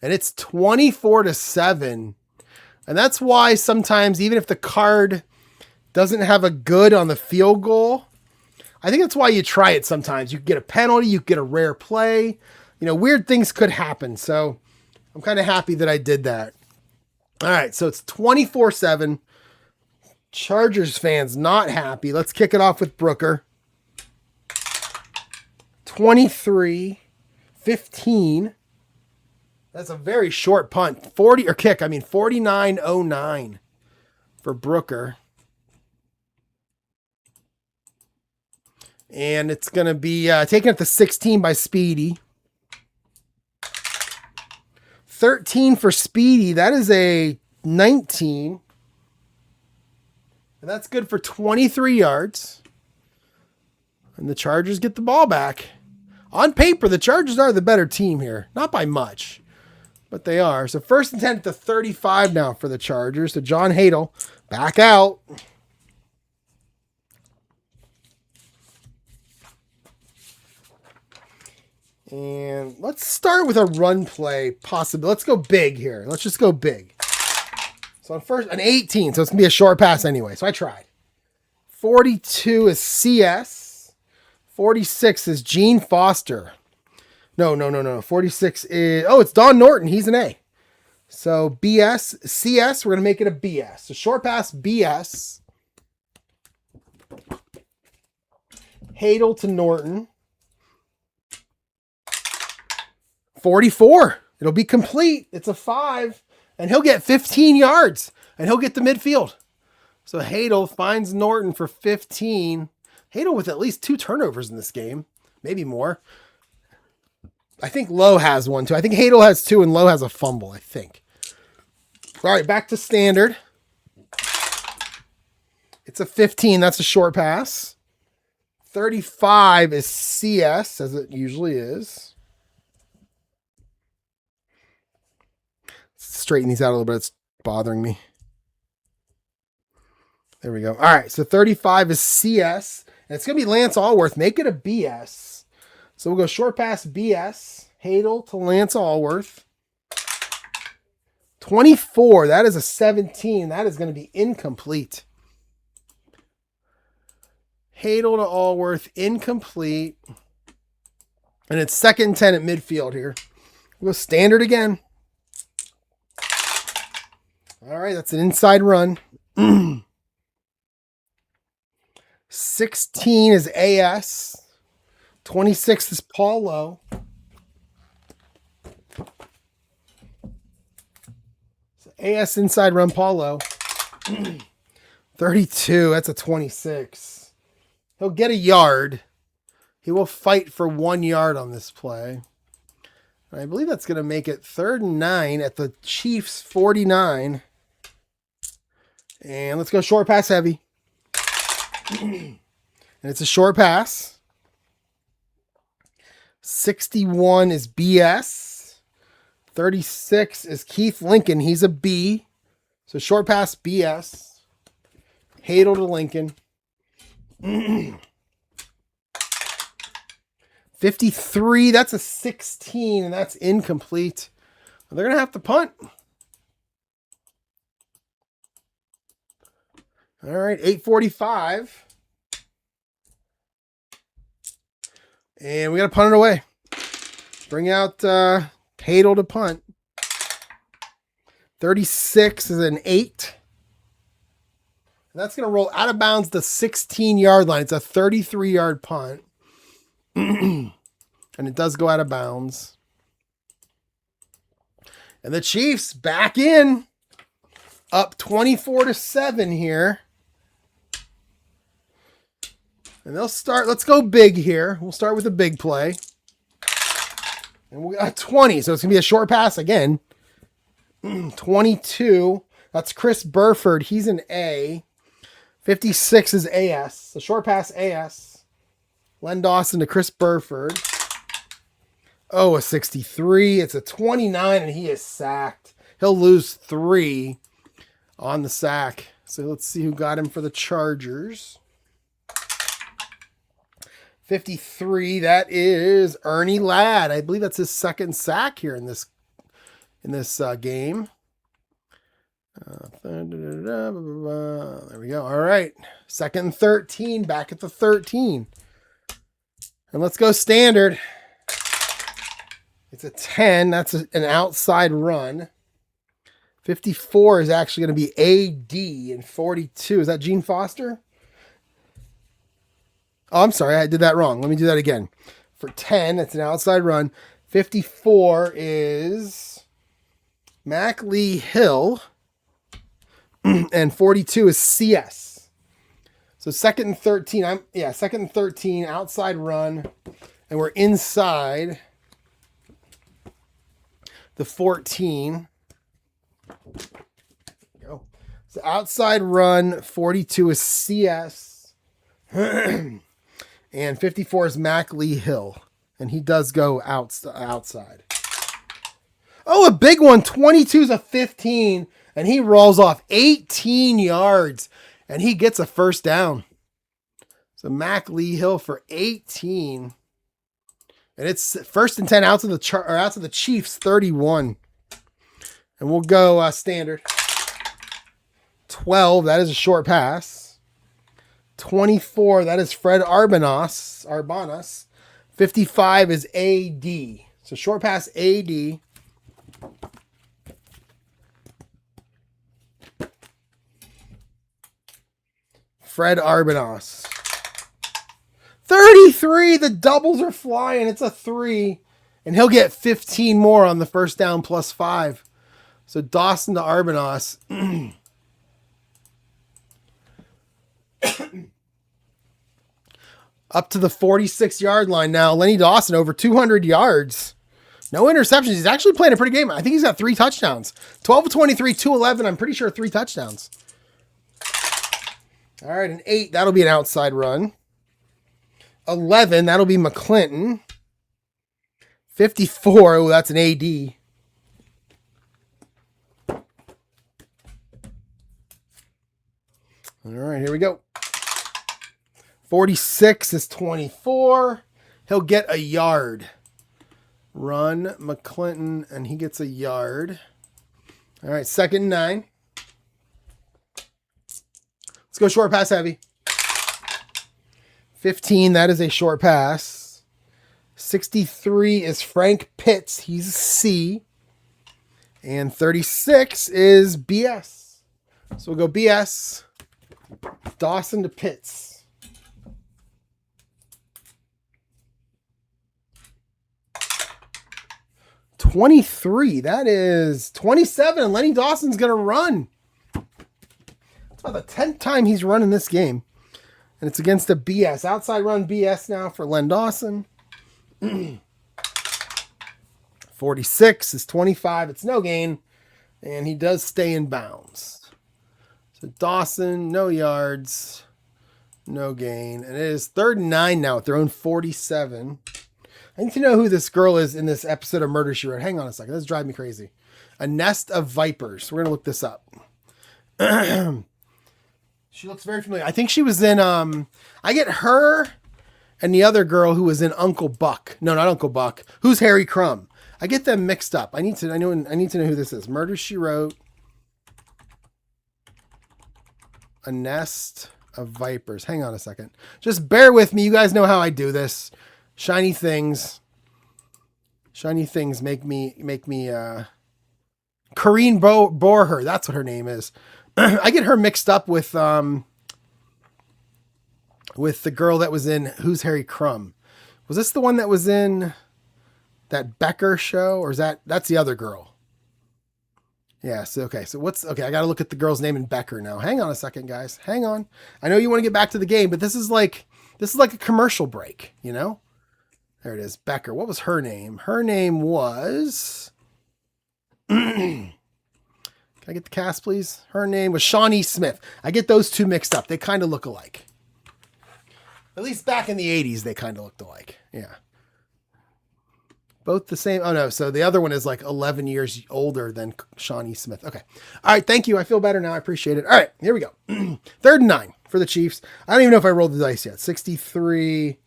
And it's 24-7. And that's why sometimes, even if the card doesn't have a good on the field goal, I think that's why you try it sometimes. You get a penalty, you get a rare play. You know, weird things could happen. So I'm kind of happy that I did that. All right, so it's 24-7. Chargers fans not happy. Let's kick it off with Brooker. 23-15. That's a very short punt. 49.09 for Brooker. And it's going to be taken at the 16 by Speedy. 13 for Speedy. That is a 19. And that's good for 23 yards. And the Chargers get the ball back. On paper, the Chargers are the better team here. Not by much, but they are. So 1st and 10 at the 35 now for the Chargers. So John Hadel back out. And let's start with a run play possibly. Let's go big here. Let's just go big. So on first, an 18. So it's going to be a short pass anyway. So I tried. 42 is CS. 46 is Gene Foster. No. 46 is, it's Don Norton. He's an A. So BS, CS, we're going to make it a BS. So short pass, BS. Hadel to Norton. 44. It'll be complete. It's a 5. And he'll get 15 yards. And he'll get the midfield. So Hadel finds Norton for 15. Hadel with at least 2 turnovers in this game. Maybe more. I think Lowe has one too. I think Hadel has 2 and Lowe has a fumble, I think. All right, back to standard. It's a 15. That's a short pass. 35 is CS, as it usually is. Straighten these out a little bit. It's bothering me. There we go. All right, so 35 is CS. And it's going to be Lance Allworth. Make it a BS. So we'll go short pass BS. Hadel to Lance Allworth. 24. That is a 17. That is going to be incomplete. Hadel to Allworth. Incomplete. And it's 2nd and 10 at midfield here. We'll go standard again. All right, that's an inside run. 16 is AS. 26 is Paul Lowe. So AS inside run, Paul Lowe. 32, that's a 26. He'll get a yard. He will fight for 1 yard on this play. I believe that's going to make it 3rd and 9 at the Chiefs 49. And let's go short pass heavy. And it's a short pass. 61 is BS. 36 is Keith Lincoln. He's a B. So short pass BS. Hadel to Lincoln. 53, that's a 16, and that's incomplete. They're going to have to punt. All right, 8:45. And we got to punt it away. Bring out Hadel to punt. 36 is an 8. And that's going to roll out of bounds the 16-yard line. It's a 33-yard punt. And it does go out of bounds. And the Chiefs back in. Up 24-7 here. And they'll start. Let's go big here. We'll start with a big play. And we got 20. So it's going to be a short pass again. 22. That's Chris Burford. He's an A. 56 is AS. The short pass AS. Len Dawson to Chris Burford. Oh, a 63. It's a 29, and he is sacked. He'll lose 3 on the sack. So let's see who got him for the Chargers. 53, that is Ernie Ladd. I believe that's his 2nd sack here in this game. There we go. All right. 2nd and 13, back at the 13. And let's go standard. It's a 10. That's an outside run. 54 is actually going to be AD, and 42. Is that Gene Foster? Oh, I'm sorry. I did that wrong. Let me do that again. For 10, that's an outside run. 54 is Mac Lee Hill, and 42 is CS. So second and 13. Second and 13, outside run, and we're inside the 14. Go. So outside run, 42 is CS, and 54 is Mac Lee Hill, and he does go outside. Oh, a big one. 22 is a 15, and he rolls off 18 yards, and he gets a first down. So Mac Lee Hill for 18, and it's first and 10 out to the Chiefs 31. And we'll go standard. 12, that is a short pass. 24, that is Fred Arbanas. 55 is AD. So short pass AD. Fred Arbanas. 33, the doubles are flying. It's a 3. And he'll get 15 more on the first down plus 5. So Dawson to Arbanas. Up to the 46-yard line now. Lenny Dawson over 200 yards. No interceptions. He's actually playing a pretty game. I think he's got 3 touchdowns. 12 of 23, 211. I'm pretty sure 3 touchdowns. All right, an 8. That'll be an outside run. 11. That'll be McClinton. 54. Oh, that's an AD. All right, here we go. 46 is 24. He'll get a yard. Run McClinton, and he gets a yard. All right, second and 9. Let's go short pass heavy. 15, that is a short pass. 63 is Frank Pitts. He's a C. And 36 is BS. So we'll go BS. Dawson to Pitts. $23. That is 27. And Lenny Dawson's going to run. It's about the 10th time he's running this game. And it's against a BS. Outside run BS now for Len Dawson. 46 is 25. It's no gain. And he does stay in bounds. So Dawson, no yards, no gain. And it is 3rd and 9 now at their own 47. I need to know who this girl is in this episode of Murder, She Wrote. Hang on a second. This drives me crazy. A Nest of Vipers. We're going to look this up. She looks very familiar. I think she was in, I get her and the other girl who was in Uncle Buck. No, not Uncle Buck. Who's Harry Crumb? I get them mixed up. I need to know who this is. Murder, She Wrote. A Nest of Vipers. Hang on a second. Just bear with me. You guys know how I do this. Shiny things make me Corrine Borher. That's what her name is. I get her mixed up with the girl that was in Who's Harry Crumb. Was this the one that was in that Becker show, or that's the other girl? Yeah. So, okay. So I got to look at the girl's name in Becker now. Hang on a second, guys. Hang on. I know you want to get back to the game, but this is like a commercial break, you know? There it is. Becker. What was her name? Her name was, can I get the cast, please? Her name was Shawnee Smith. I get those two mixed up. They kind of look alike. At least back in the 80s, they kind of looked alike. Yeah. Both the same. Oh, no. So the other one is like 11 years older than Shawnee Smith. Okay. All right. Thank you. I feel better now. I appreciate it. All right. Here we go. 3rd and 9 for the Chiefs. I don't even know if I rolled the dice yet. 63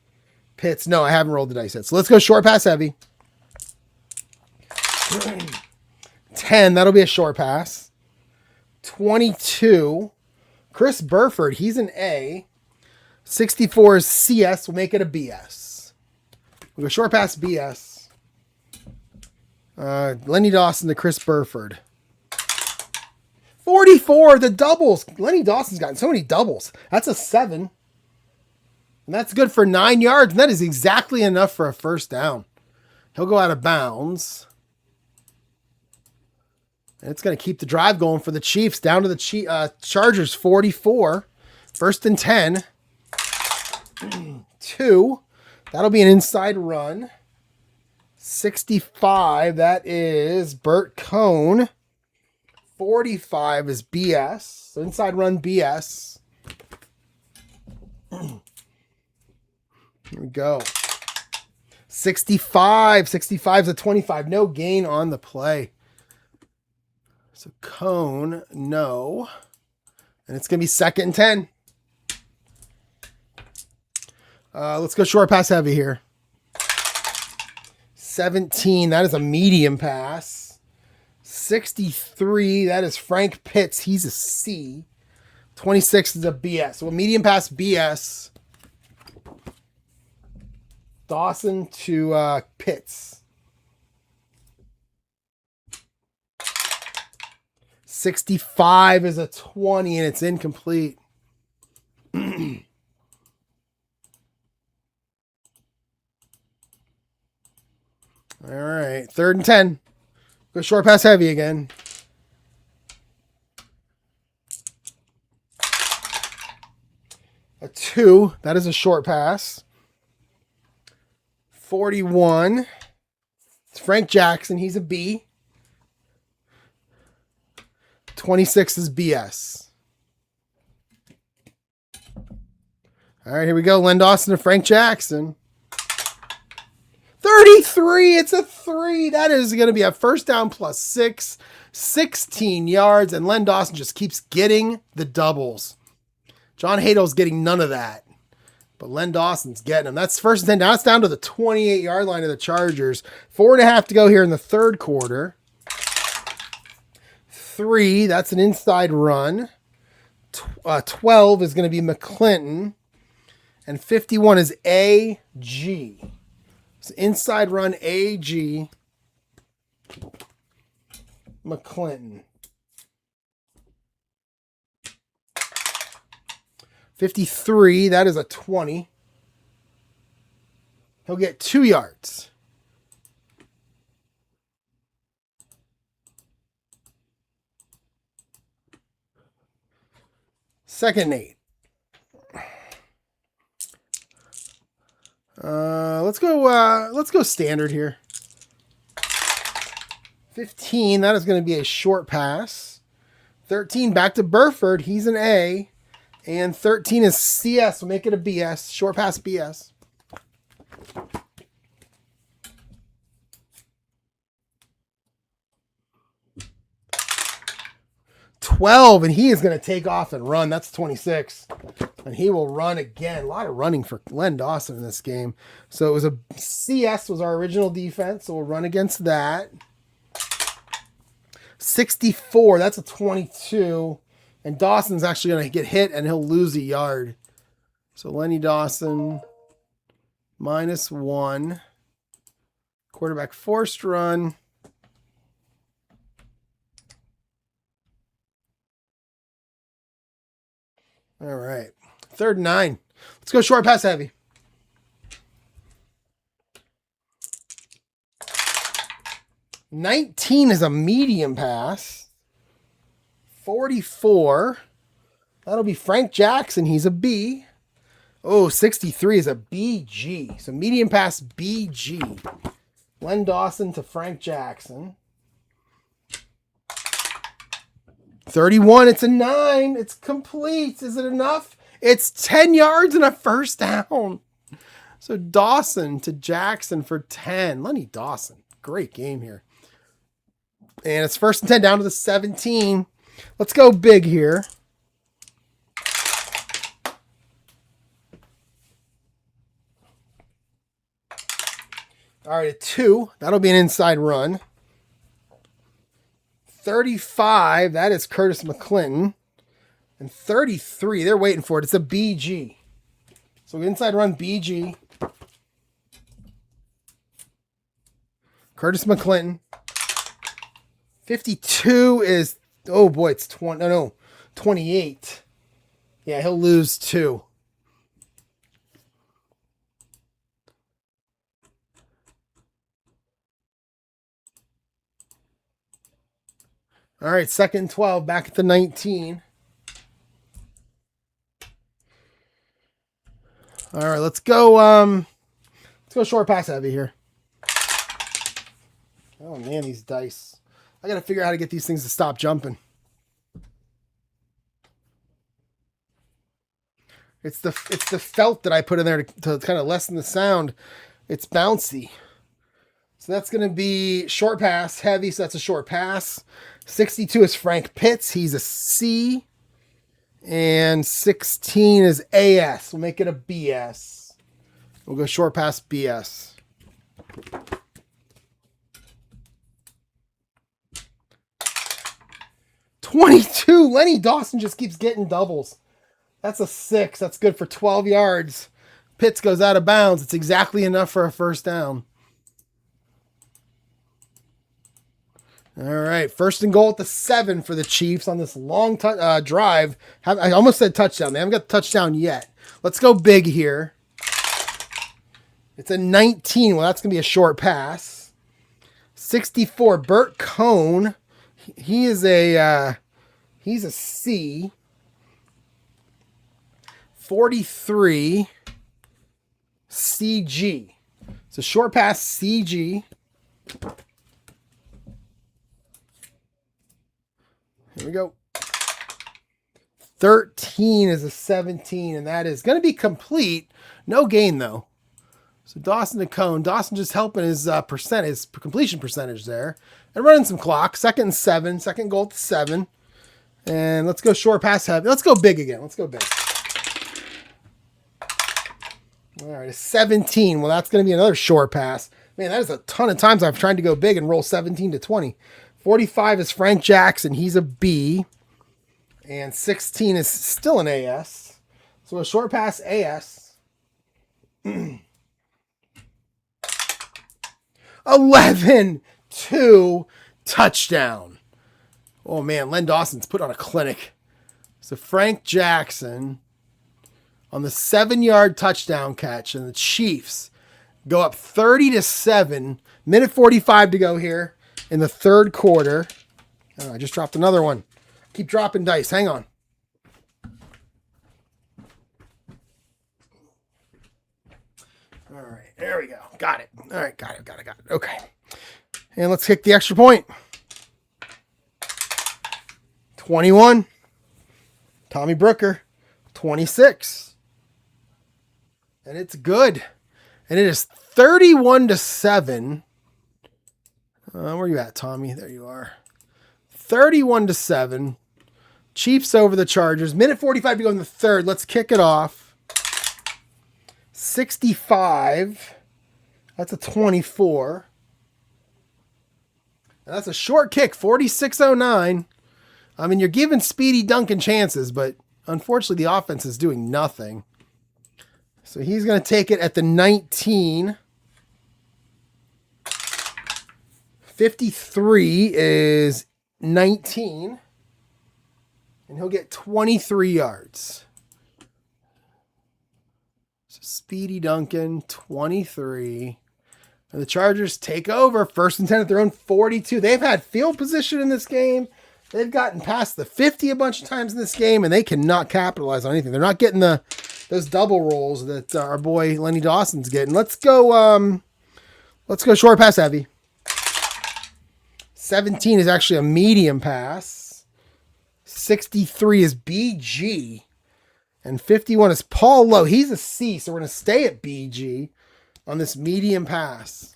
Pitts. No, I haven't rolled the dice yet. So let's go short pass heavy. 10. That'll be a short pass. 22. Chris Burford. He's an A. 64 is CS. We'll make it a BS. We go short pass BS. Lenny Dawson to Chris Burford. 44, the doubles. Lenny Dawson's gotten so many doubles. That's a 7. And that's good for 9 yards. And that is exactly enough for a first down. He'll go out of bounds. And it's going to keep the drive going for the Chiefs. Down to the Chargers, 44. First and 10. 2. That'll be an inside run. 65, that is Burt Cohn. 45 is BS. So inside run BS. Here we go. 65. 65 is a 25. No gain on the play. So Cohn, no. And it's going to be second and 10. Let's go short pass heavy here. 17, that is a medium pass. 63, that is Frank Pitts. He's a C. 26 is a BS. So a medium pass BS. Dawson to Pitts. 65 is a 20 and it's incomplete. All right, third and 10. Go short pass heavy again. A 2. That is a short pass. 41. It's Frank Jackson. He's a B. 26 is BS. All right, here we go. Len Dawson to Frank Jackson. 33. It's a 3. That is going to be a first down plus 6. 16 yards. And Len Dawson just keeps getting the doubles. John Hadel's getting none of that. But Len Dawson's getting them. That's first and 10. Now it's down to the 28-yard line of the Chargers. 4.5 to go here in the third quarter. 3. That's an inside run. 12 is going to be McClinton. And 51 is AG. So inside run AG. McClinton. 53, that is a 20. He'll get 2 yards. Second 8. Let's go standard here. 15, that is going to be a short pass. 13, back to Burford. He's an A. And 13 is CS. We'll make it a BS. Short pass BS. 12, and he is going to take off and run. That's 26. And he will run again. A lot of running for Len Dawson in this game. So it was a CS was our original defense. So we'll run against that. 64, that's a 22. And Dawson's actually going to get hit and he'll lose a yard. So Lenny Dawson, -1. Quarterback forced run. All right. 3rd and 9. Let's go short pass heavy. $19 is a medium pass. 44. That'll be Frank Jackson. He's a B. Oh, 63 is a BG. So medium pass BG. Len Dawson to Frank Jackson. 31. It's a 9. It's complete. Is it enough? It's 10 yards and a first down. So Dawson to Jackson for 10. Lenny Dawson. Great game here. And it's 1st and 10 down to the 17. Let's go big here. All right, a 2. That'll be an inside run. 35, that is Curtis McClinton. And 33, they're waiting for it. It's a BG. So inside run BG. Curtis McClinton. 52 is, oh boy, it's 20. No, 28. Yeah, he'll lose 2. All right, second 12, back at the 19. All right, let's go short pass heavy here. Oh man, these dice. I got to figure out how to get these things to stop jumping. It's the felt that I put in there to kind of lessen the sound. It's bouncy. So that's going to be short pass, heavy, so that's a short pass. 62 is Frank Pitts. He's a C. And 16 is AS. We'll make it a BS. We'll go short pass BS. $22. Lenny Dawson just keeps getting doubles. That's a 6. That's good for 12 yards. Pitts goes out of bounds. It's exactly enough for a first down. All right, first and goal at the 7 for the Chiefs on this long drive. I almost said touchdown. They haven't got the touchdown yet. Let's go big here. It's a 19. Well, that's going to be a short pass. 64, Bert Cohn. He's a C. 43, CG. It's a short pass, CG. Here we go. 13 is a 17, and that is going to be complete. No gain, though. So Dawson to Cone. Dawson just helping his completion percentage there. And running some clock. Second and 7. Second goal at 7. And let's go short pass heavy. Let's go big again. Let's go big. All right, a 17. Well, that's going to be another short pass. Man, that is a ton of times I've tried to go big and roll 17 to 20. 45 is Frank Jackson. He's a B. And 16 is still an AS. So a short pass AS. 11-2 touchdown. Oh, man, Len Dawson's put on a clinic. So Frank Jackson on the 7-yard touchdown catch, and the Chiefs go up 30-7. Minute 45 to go here in the third quarter. Oh, I just dropped another one. Keep dropping dice. Hang on. All right, there we go. Got it. All right, got it. Okay. And let's kick the extra point. 21. Tommy Brooker. 26. And it's good. And it is 31-7. Where are you at, Tommy? There you are. 31-7. Chiefs over the Chargers. Minute 45 to go in the third. Let's kick it off. 65. That's a 24. And that's a short kick. 46-09. I mean, you're giving Speedy Duncan chances, but unfortunately the offense is doing nothing. So he's going to take it at the 19. 53 is 19. And he'll get 23 yards. So Speedy Duncan, 23. And the Chargers take over. First and 10 at their own 42. They've had field position in this game. They've gotten past the 50 a bunch of times in this game, and they cannot capitalize on anything. They're not getting those double rolls that our boy Lenny Dawson's getting. Let's go short pass heavy. 17 is actually a medium pass. 63 is BG. And 51 is Paul Lowe. He's a C, so we're going to stay at BG on this medium pass.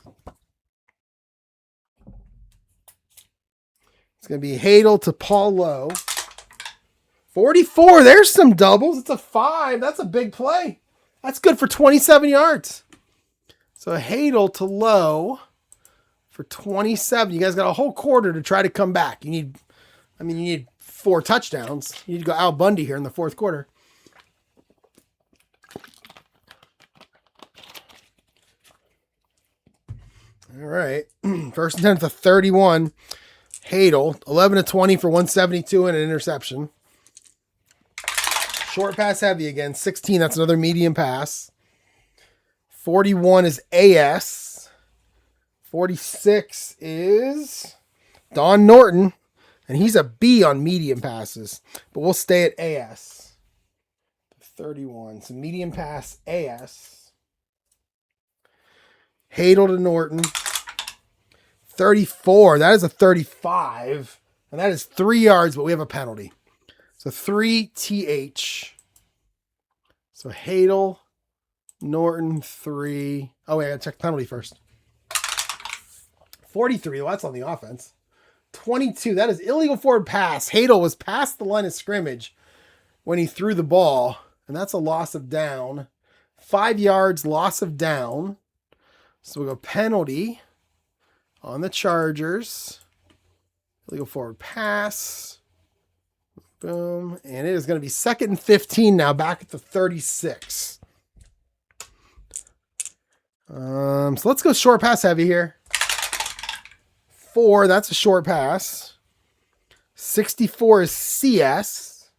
It's going to be Hadel to Paul Lowe. 44. There's some doubles. It's a 5. That's a big play. That's good for 27 yards. So Hadel to Lowe for 27. You guys got a whole quarter to try to come back. You need 4 touchdowns. You need to go Al Bundy here in the fourth quarter. All right. First and 10 to 31. Hadel, 11 to 20 for 172 and an interception. Short pass heavy again. 16, that's another medium pass. 41 is AS. 46 is Don Norton. And he's a B on medium passes. But we'll stay at AS. 31. So medium pass AS. Hadel to Norton. 34. That is a 35. And that is 3 yards, but we have a penalty. So 3 TH. So Hadel, Norton, 3. Oh, wait, I got to check penalty first. 43. Well, that's on the offense. 22. That is illegal forward pass. Hadel was past the line of scrimmage when he threw the ball. And that's a loss of down. 5 yards, loss of down. So we'll go penalty on the Chargers. Illegal forward pass. Boom. And it is going to be 2nd and 15 now, back at the 36. So let's go short pass heavy here. 4, that's a short pass. 64 is CS.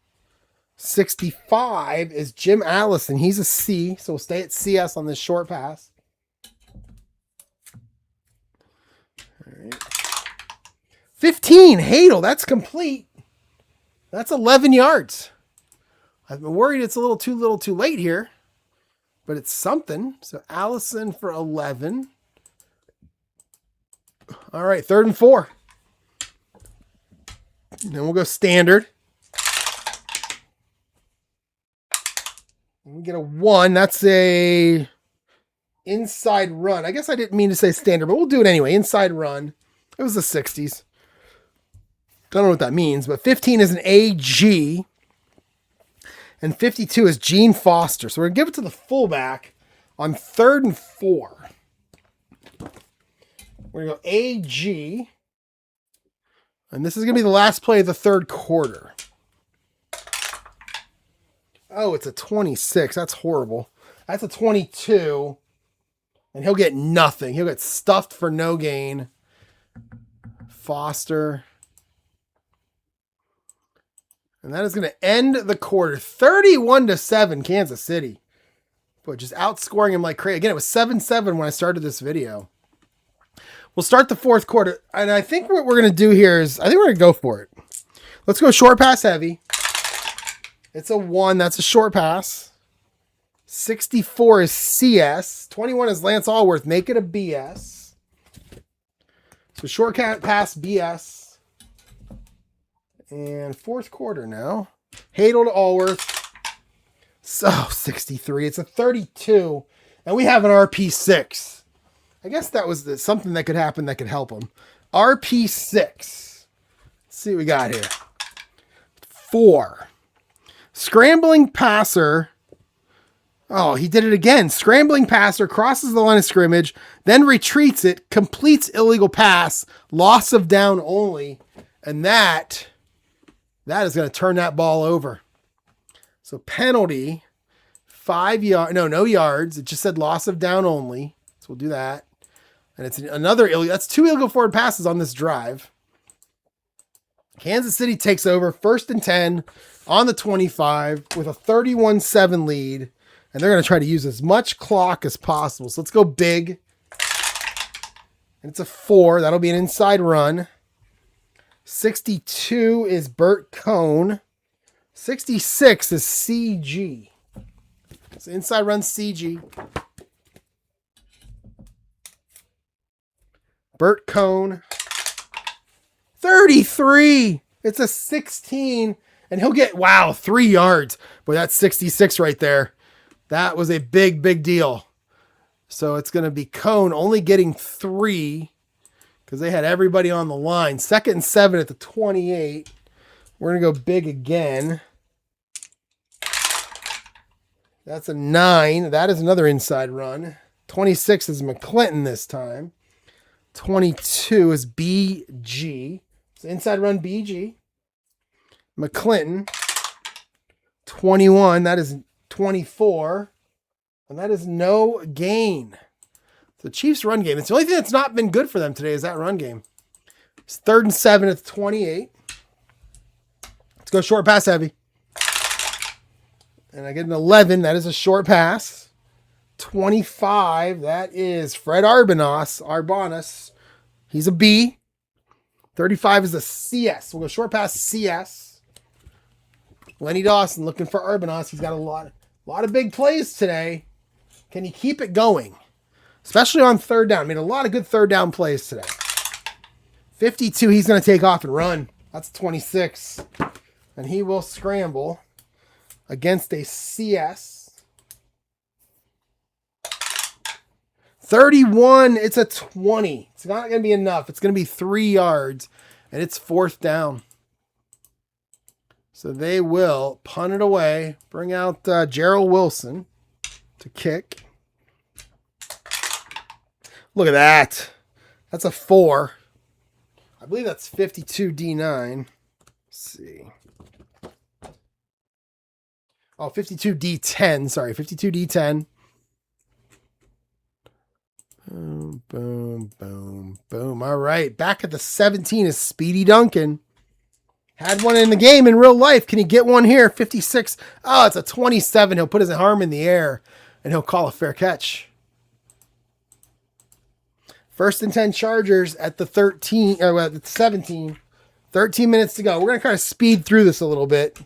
65 is Jim Allison. He's a C, so we'll stay at CS on this short pass. All right. 15, Hadel, that's complete. That's 11 yards. I've been worried it's a little too late here, but it's something. So Allison for 11. All right, 3rd and 4. And then we'll go standard. We get a 1. That's a inside run. I guess I didn't mean to say standard, but we'll do it anyway. Inside run. It was the 60s. Don't know what that means, but 15 is an AG. And 52 is Gene Foster. So we're going to give it to the fullback on 3rd and 4. We're going to go AG. And this is going to be the last play of the 3rd quarter. Oh, it's a 26. That's horrible. That's a 22. And he'll get nothing. He'll get stuffed for no gain. Foster. And that is going to end the quarter. 31-7, Kansas City. But just outscoring him like crazy. Again, it was 7-7 when I started this video. We'll start the 4th quarter. And I think what we're going to do here is, I think we're going to go for it. Let's go short pass heavy. It's a 1. That's a short pass. 64 is CS. 21 is Lance Allworth. Make it a BS. So short pass BS. And 4th quarter now. Hadel to Allworth. So 63. It's a 32. And we have an RP6. I guess that was something that could happen that could help him. RP6. Let's see what we got here. 4. Scrambling passer. Oh, he did it again. Scrambling passer, crosses the line of scrimmage, then retreats it, completes illegal pass, loss of down only. And that is going to turn that ball over. So penalty, 5 yards. No yards. It just said loss of down only. So we'll do that. And it's another illegal. That's 2 illegal forward passes on this drive. Kansas City takes over 1st and 10 on the 25 with a 31-7 lead. And they're going to try to use as much clock as possible. So let's go big. And it's a 4. That'll be an inside run. 62 is Burt Cone. 66 is CG. So inside run CG. Burt Cone. 33. It's a 16. And he'll get, 3 yards. Boy, that's 66 right there. That was a big, big deal. So it's going to be Cone only getting 3 because they had everybody on the line. 2nd and 7 at the 28. We're going to go big again. That's a 9. That is another inside run. 26 is McClinton this time. 22 is BG. It's inside run BG. McClinton. 21. That is 24. And that is no gain. The Chiefs' run game. It's the only thing that's not been good for them today is that run game. It's 3rd and 7 at the 28. Let's go short pass heavy. And I get an 11. That is a short pass. 25. That is Fred Arbanas. He's a B. 35 is a CS. We'll go short pass CS. Lenny Dawson looking for Arbanas. He's got a lot of big plays today. Can he keep it going? Especially on 3rd down. Made a lot of good 3rd down plays today. 52, he's going to take off and run. That's 26. And he will scramble against a CS. 31, it's a 20. It's not going to be enough. It's going to be 3 yards, and it's 4th down. So they will punt it away, bring out Gerald Wilson to kick. Look at that. That's a 4. I believe that's 52 D9. Let's see. Oh, 52 D10. Sorry, 52 D10. Boom, boom, boom, boom. All right. Back at the 17 is Speedy Duncan. Had one in the game in real life. Can he get one here? 56. Oh, it's a 27. He'll put his arm in the air and he'll call a fair catch. 1st and 10 Chargers at the 13, or at the 17. 13 minutes to go. We're going to kind of speed through this a little bit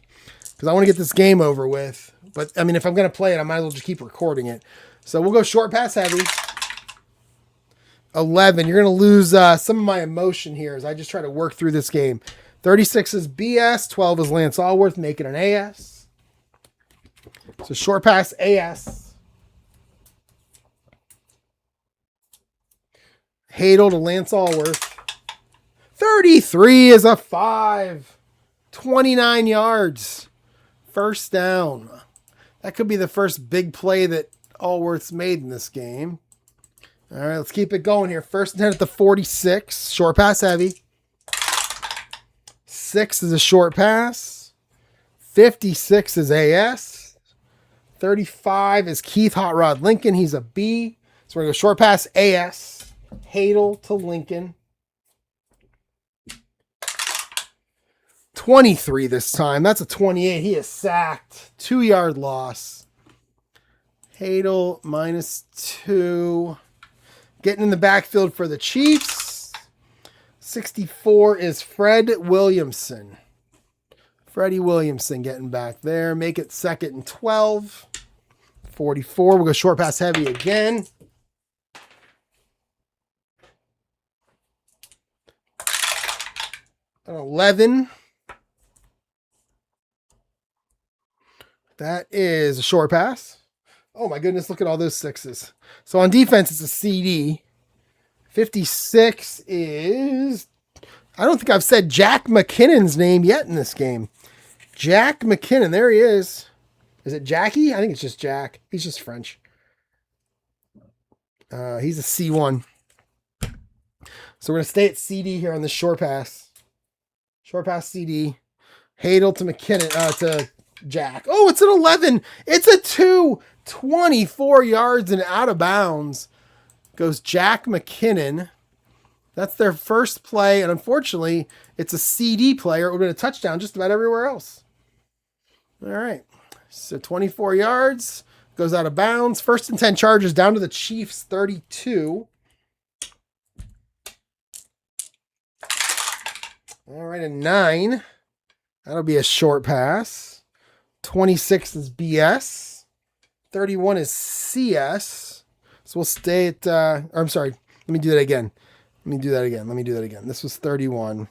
because I want to get this game over with. But, I mean, if I'm going to play it, I might as well just keep recording it. So we'll go short pass heavy. 11. You're going to lose some of my emotion here as I just try to work through this game. 36 is BS. 12 is Lance Allworth. Make it an AS. So short pass AS. Hadel to Lance Allworth. 33 is a 5. 29 yards. 1st down. That could be the first big play that Allworth's made in this game. All right, let's keep it going here. 1st and 10 at the 46. Short pass heavy. 6 is a short pass. 56 is AS. 35 is Keith Hot Rod Lincoln. He's a B. So we're going to go short pass AS. Hadel to Lincoln. 23 this time. That's a 28. He is sacked. 2-yard loss. Hadel -2. Getting in the backfield for the Chiefs. 64 is Fred Williamson. Freddie Williamson getting back there. Make it 2nd and 12. 44. We'll go short pass heavy again. An 11. That is a short pass. Oh my goodness, look at all those 6s. So on defense, it's a CD. 56 is... I don't think I've said Jack McKinnon's name yet in this game. Jack McKinnon, there he is. Is it Jackie? I think it's just Jack. He's just French. He's a C1. So we're going to stay at CD here on the short pass. Short pass CD. Hadel to McKinnon, to Jack. Oh, it's an 11. It's a 2. 24 yards and out of bounds goes Jack McKinnon. That's their first play. And unfortunately, it's a CD play, or it would have been a touchdown just about everywhere else. All right. So 24 yards goes out of bounds. 1st and 10 Chargers down to the Chiefs 32. All right, a 9. That'll be a short pass. 26 is BS. 31 is CS. So we'll stay at, I'm sorry. Let me do that again. This was 31.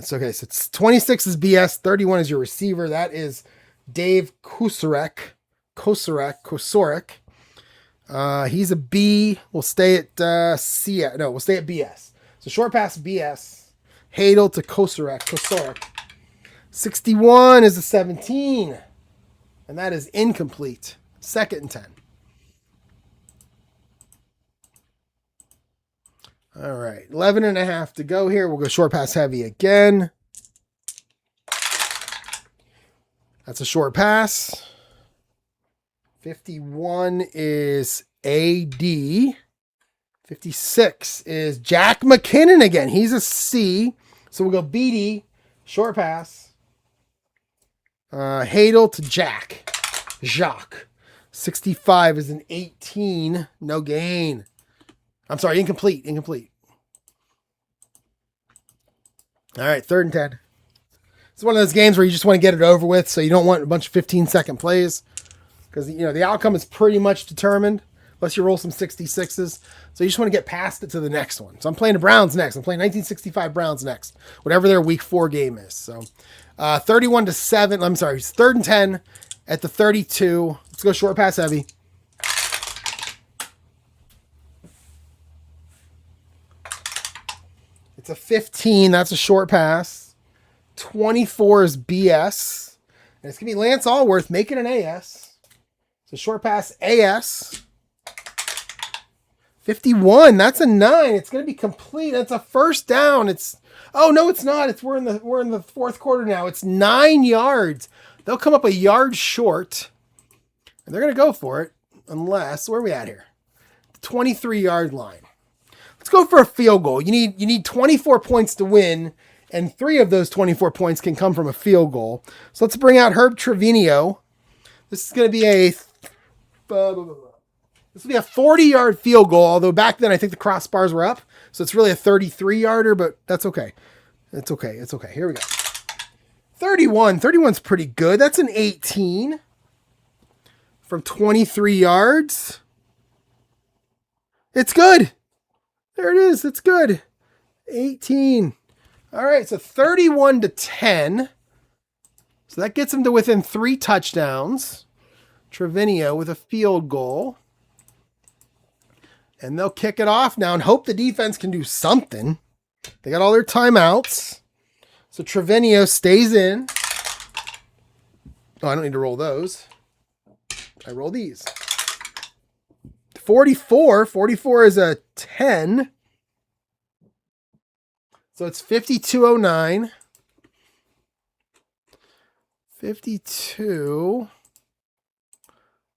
So, okay, so it's 26 is BS. 31 is your receiver. That is Dave Kosorek. He's a B. We'll stay at CS. No, we'll stay at BS. So short pass BS. Hadel to Kosorek. 61 is a 17. And that is incomplete. 2nd and 10. All right. 11 and a half to go here. We'll go short pass heavy again. That's a short pass. 51 is AD. 56 is Jack McKinnon again. He's a C. So we'll go BD, short pass. Hadel to Jack. Jacques. 65 is an 18. No gain. I'm sorry, incomplete. All right, 3rd and 10. It's one of those games where you just want to get it over with, so you don't want a bunch of 15-second plays because, the outcome is pretty much determined unless you roll some 66s. So you just want to get past it to the next one. So I'm playing the Browns next. I'm playing 1965 Browns next, whatever their week 4 game is. So 31-7. I'm sorry, it's 3rd and 10 at the 32. Let's go short pass heavy. It's a 15. That's a short pass. 24 is BS. And it's going to be Lance Allworth making an AS. It's a short pass AS. 51. That's a 9. It's going to be complete. That's a first down. Oh no, it's not. We're in the 4th quarter now. It's 9 yards. They'll come up a yard short. And they're going to go for it. Unless, where are we at here? The 23-yard line. Let's go for a field goal. You need 24 points to win, and 3 of those 24 points can come from a field goal. So let's bring out Herb Trevino. This is going to be a 40-yard field goal, although back then I think the crossbars were up, so it's really a 33-yarder, but that's okay. It's okay. Here we go. 31. 31's pretty good. That's an 18 from 23 yards. It's good. There it is. It's good. 18. All right, so 31-10. So that gets them to within 3 touchdowns. Trevino with a field goal. And they'll kick it off now and hope the defense can do something. They got all their timeouts. So Trevino stays in. Oh, I don't need to roll those. I roll these. 44. 44 is a 10. So it's 52-09. 52.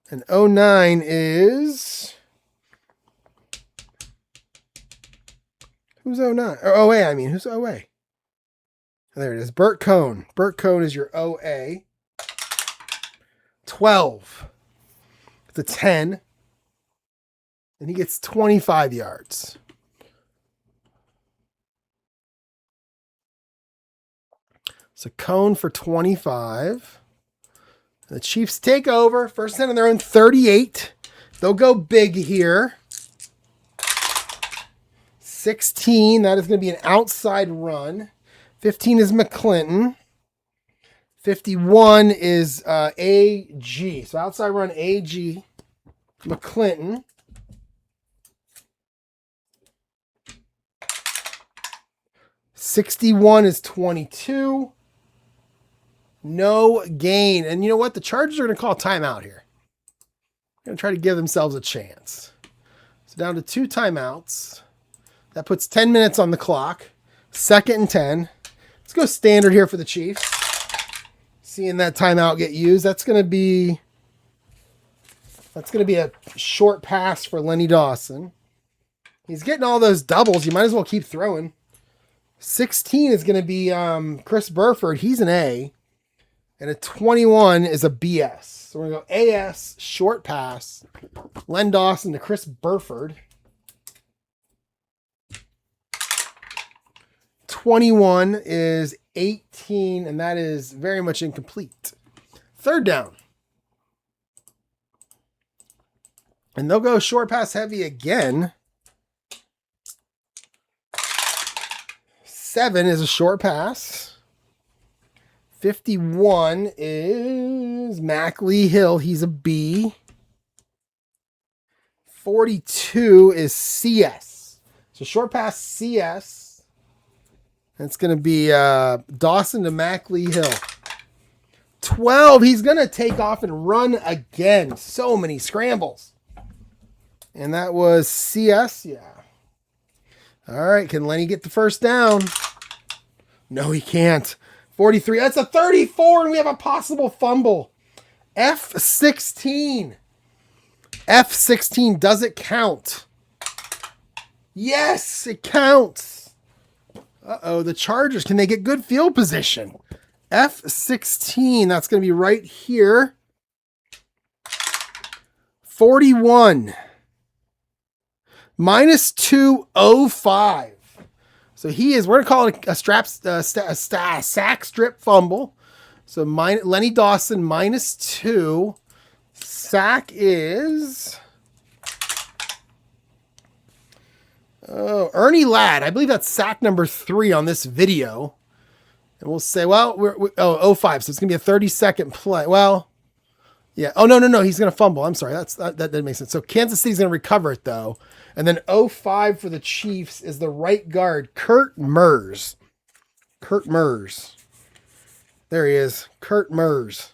And 09 is... Who's 09? Or OA, I mean. Who's OA? There it is. Burt Cohn. Burt Cohn is your OA. 12. It's a 10. And he gets 25 yards. So Cohn for 25. The Chiefs take over. First and on their own 38. They'll go big here. 16. That is going to be an outside run. 15 is McClinton. 51 is AG. So outside run AG. McClinton. $61 is 22. No gain. And you know what? The Chargers are going to call timeout here. They're going to try to give themselves a chance. So down to 2 timeouts. That puts 10 minutes on the clock. 2nd and 10. Let's go standard here for the Chiefs. Seeing that timeout get used. That's going to be a short pass for Lenny Dawson. He's getting all those doubles. You might as well keep throwing. 16 is going to be Chris Burford. He's an A. And a 21 is a BS. So we're going to go AS, short pass. Len Dawson to Chris Burford. 21 is 18, and that is very much incomplete. 3rd down. And they'll go short pass heavy again. 7 is a short pass. 51 is Mackley Hill. He's a B. 42 is CS. So short pass CS. It's going to be Dawson to Mackley Hill. 12. He's going to take off and run again. So many scrambles. And that was CS. Yeah. All right. Can Lenny get the first down? No, he can't. 43. That's a 34, and we have a possible fumble. F16. F16, does it count? Yes, it counts. Uh-oh, the Chargers, can they get good field position? F16, that's going to be right here. 41. Minus 205. So he is, we're going to call it a sack strip fumble. So Lenny Dawson minus 2. Sack is Ernie Ladd. I believe that's sack number 3 on this video. And we'll say, well, we're 05. So it's going to be a 30-second play. Well, yeah. Oh, no. He's going to fumble. I'm sorry. That didn't make sense. So Kansas City's going to recover it, though. And then 05 for the Chiefs is the right guard, Kurt Mers. Kurt Mers. There he is. Kurt Mers.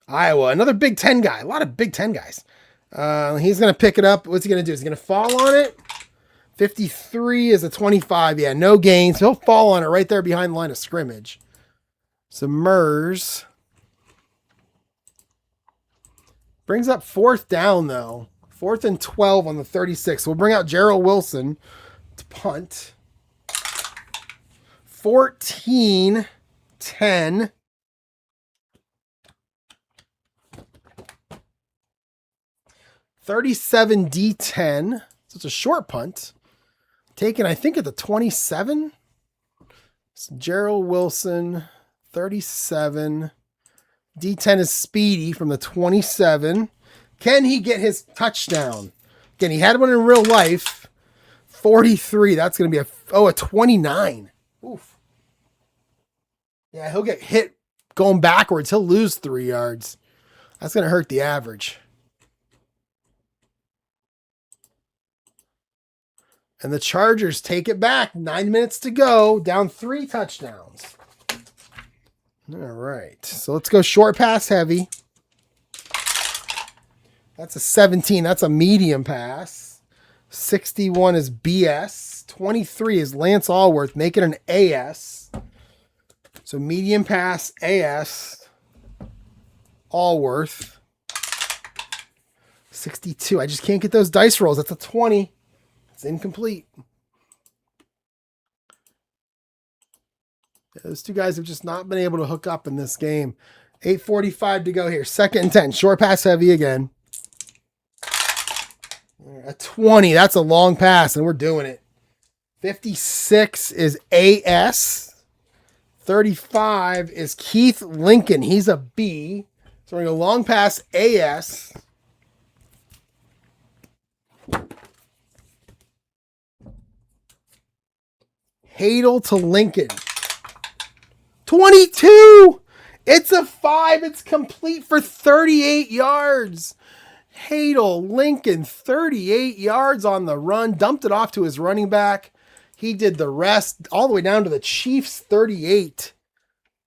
Iowa. Another Big Ten guy. A lot of Big Ten guys. He's going to pick it up. What's he going to do? Is he going to fall on it? 53 is a 25. Yeah, no gains. He'll fall on it right there behind the line of scrimmage. So Mers brings up 4th down, though. 4th and 12 on the 36. We'll bring out Gerald Wilson to punt. 14-10. 37 D10. So it's a short punt. Taken, I think, at the 27. So Gerald Wilson, 37. D10 is Speedy from the 27. Can he get his touchdown? Again, he had one in real life. 43. That's going to be a 29. Oof. Yeah, he'll get hit going backwards. He'll lose 3 yards. That's going to hurt the average. And the Chargers take it back. 9 minutes to go. Down 3 touchdowns. All right. So let's go short pass heavy. That's a 17. That's a medium pass. 61 is BS. 23 is Lance Allworth. Make it an AS. So medium pass, AS. Allworth. 62. I just can't get those dice rolls. That's a 20. It's incomplete. Those two guys have just not been able to hook up in this game. 8:45 to go here. 2nd and 10. Short pass heavy again. A 20. That's a long pass, and we're doing it. 56 is AS. 35 is Keith Lincoln. He's a B. So we're going to go long pass AS. Hadel to Lincoln. 22. It's a 5. It's complete for 38 yards. Hadel, Lincoln, 38 yards on the run. Dumped it off to his running back. He did the rest all the way down to the Chiefs, 38.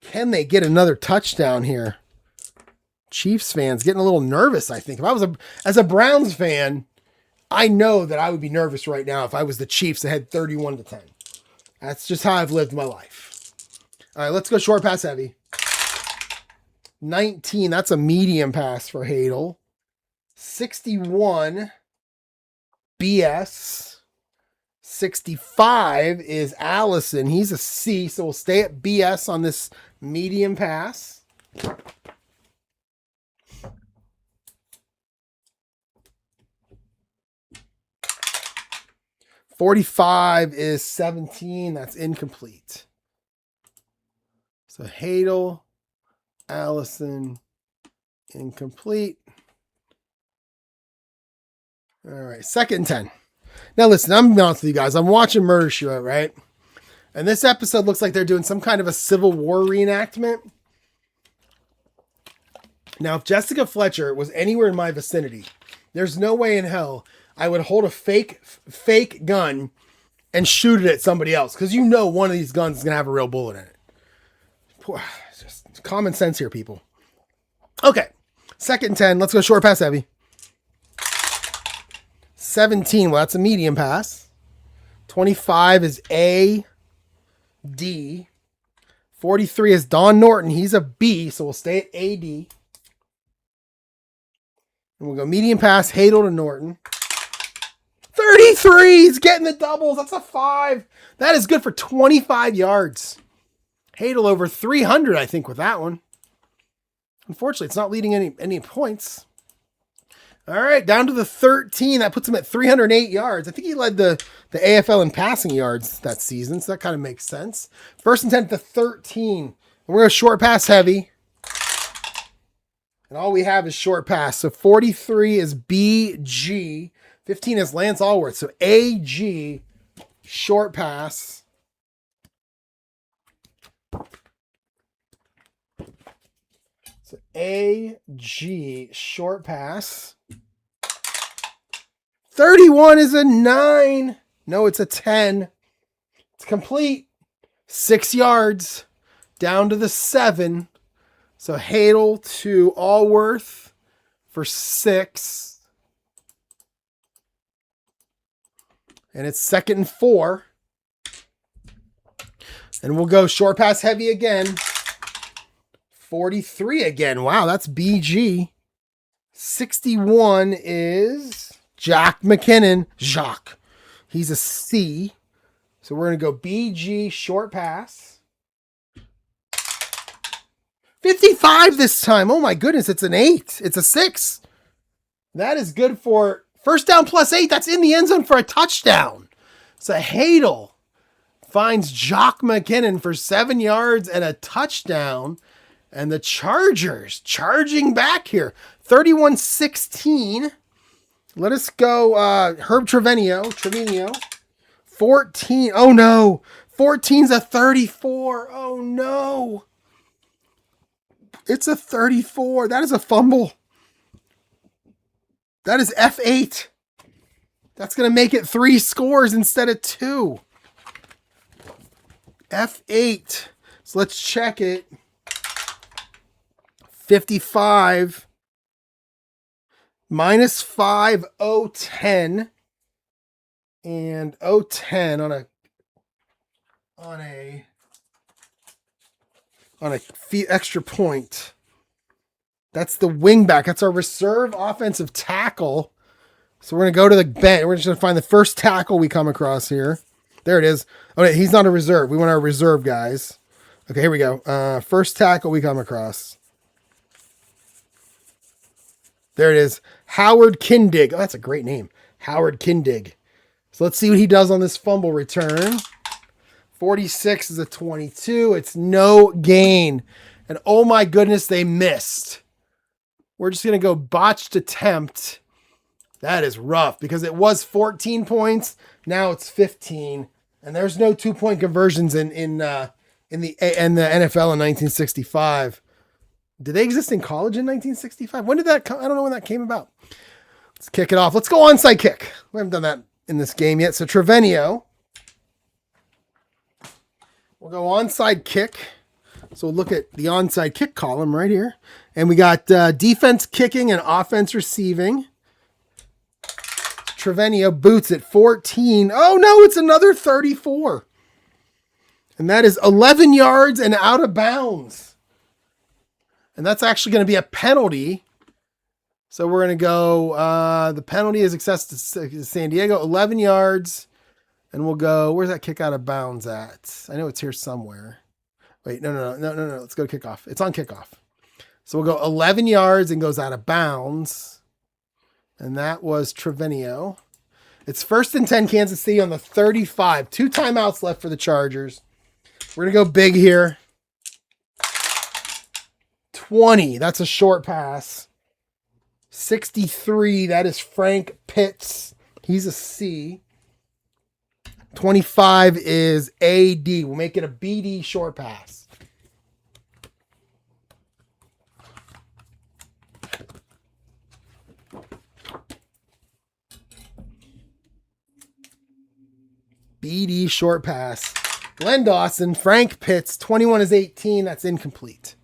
Can they get another touchdown here? Chiefs fans getting a little nervous, I think. If I was as a Browns fan, I know that I would be nervous right now if I was the Chiefs that had 31-10. That's just how I've lived my life. All right, let's go short pass heavy. 19, that's a medium pass for Hadel. 61, BS. 65 is Allison. He's a C, so we'll stay at BS on this medium pass. $45 is 17. That's incomplete. So Hadel, Allison, incomplete. All right, 2nd and 10. Now listen, I'm being honest with you guys. I'm watching Murder, She Wrote, right? And this episode looks like they're doing some kind of a Civil War reenactment. Now, if Jessica Fletcher was anywhere in my vicinity, there's no way in hell I would hold a fake gun and shoot it at somebody else. Because you know one of these guns is going to have a real bullet in it. It's just common sense here, people. Okay. 2nd and 10. Let's go short pass heavy. 17. Well, that's a medium pass. 25 is A, D. 43 is Don Norton. He's a B, so we'll stay at AD. And we'll go medium pass, Hadel to Norton. 33, he's getting the doubles. That's a 5. That is good for 25 yards. Hadel over 300, I think, with that one. Unfortunately, it's not leading any points. All right, down to the 13. That puts him at 308 yards. I think he led the AFL in passing yards that season, so that kind of makes sense. First and 10 to 13. And we're going to short pass heavy. And all we have is short pass. So 43 is BG. 15 is Lance Allworth. So AG, short pass. So AG, short pass. 31 is a 9. No, it's a 10. It's complete. 6 yards. Down to the 7. So Hadel to Allworth for 6. And it's 2nd and 4. And we'll go short pass heavy again. 43 again. Wow, that's BG. 61 is Jack McKinnon. Jacques. He's a C. So we're going to go BG short pass. 55 this time. Oh my goodness, it's an 8. It's a 6. That is good for first down plus 8. That's in the end zone for a touchdown. So Hadel finds Jock McKinnon for 7 yards and a touchdown. And the Chargers charging back here. 31-16. Let us go Herb Trevino. 14. Oh no. 14's a 34. Oh no. It's a 34. That is a fumble. That is F8. That's going to make it 3 scores instead of 2. F8. So let's check it. 55 minus 5, 010. And 010 on a extra point. That's the wing back. That's our reserve offensive tackle. So we're going to go to the bench. We're just going to find the first tackle we come across here. There it is. Okay, he's not a reserve. We want our reserve guys. Okay, here we go. First tackle we come across. There it is. Howard Kindig. Oh, that's a great name. Howard Kindig. So let's see what he does on this fumble return. 46 is a 22. It's no gain. And oh my goodness, they missed. We're just going to go botched attempt. That is rough because it was 14 points. Now it's 15. And there's no 2-point conversions in the NFL in 1965. Did they exist in college in 1965? When did that come? I don't know when that came about. Let's kick it off. Let's go onside kick. We haven't done that in this game yet. So Trevino. We'll go onside kick. So we'll look at the onside kick column right here. And we got defense kicking and offense receiving. Trevino boots at 14. Oh no, it's another 34. And that is 11 yards and out of bounds. And that's actually going to be a penalty. So we're going to go, the penalty is access to San Diego, 11 yards. And we'll go, where's that kick out of bounds at? I know it's here somewhere. Wait, no. Let's go to kickoff. It's on kickoff. So we'll go 11 yards and goes out of bounds. And that was Trevino. It's 1st and 10 Kansas City on the 35. 2 timeouts left for the Chargers. We're going to go big here. 20. That's a short pass. 63. That is Frank Pitts. He's a C. 25 is AD. We'll make it a BD short pass. BD short pass. Glenn Dawson, Frank Pitts. 21 is 18. That's incomplete.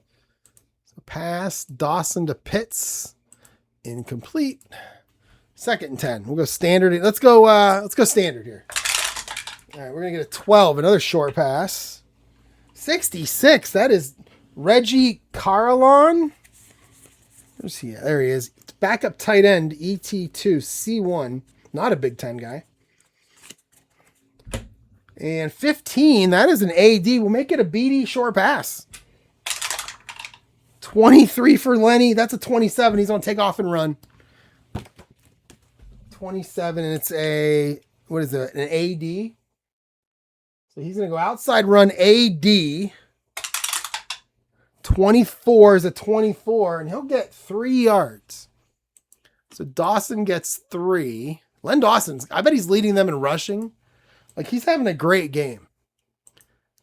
So pass Dawson to Pitts. Incomplete. 2nd and 10. We'll go standard. Let's go standard here. All right, we're going to get a 12. Another short pass. 66. That is Reggie Carillon. Where's he at? There he is. Backup tight end, ET2, C1. Not a Big Ten guy. And 15, that is an AD. We'll make it a BD short pass. 23 for Lenny. That's a 27. He's going to take off and run. 27, and it's a, what is it, an AD? So he's going to go outside run AD. 24 is a 24, and he'll get 3 yards. So Dawson gets 3. Len Dawson's, I bet he's leading them in rushing. Like, he's having a great game.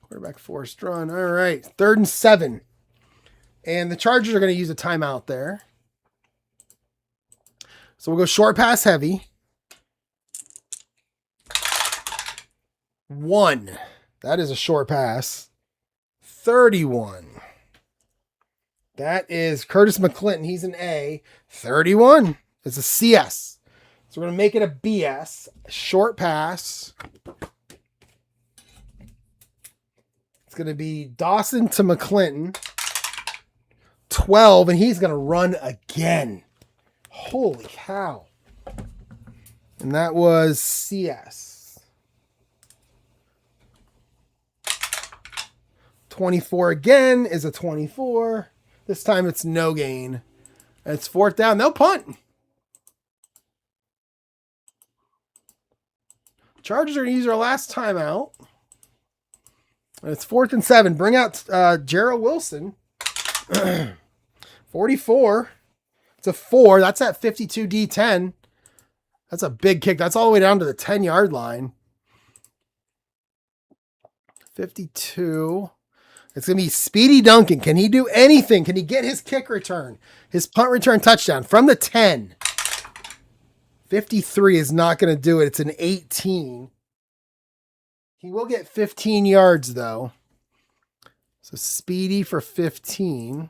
Quarterback forced run. All right, 3rd and 7. And the Chargers are going to use a timeout there. So we'll go short pass heavy. 1. That is a short pass. 31. That is Curtis McClinton. He's an A. 31. It's a CS. So we're going to make it a BS. Short pass. It's going to be Dawson to McClinton. 12, and he's going to run again. Holy cow. And that was CS. 24 again is a 24. This time it's no gain. And it's 4th down. They'll punt. Chargers are going to use our last timeout. And it's 4th and 7. Bring out Gerald Wilson. 44. It's a 4. That's at 52 D10. That's a big kick. That's all the way down to the 10-yard line. 52. It's going to be Speedy Duncan. Can he do anything? Can he get his kick return? His punt return touchdown from the 10. 53 is not going to do it. It's an 18. He will get 15 yards, though. So Speedy for 15.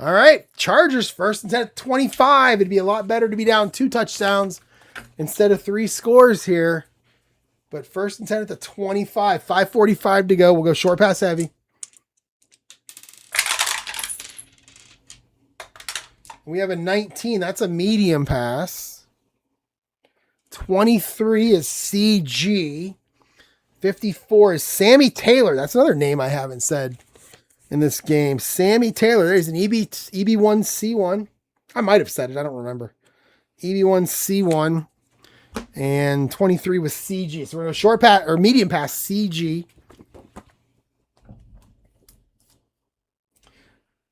All right. Chargers 1st and 10 at 25. It'd be a lot better to be down 2 touchdowns instead of 3 scores here. But 1st and 10 at the 25. 5:45 to go. We'll go short pass heavy. We have a 19. That's a medium pass. 23 is CG. 54 is Sammy Taylor. That's another name I haven't said in this game. Sammy Taylor. There's an EB1C1. I might have said it. I don't remember. EB1C1. And 23 was CG. So we're going to short pass or medium pass CG.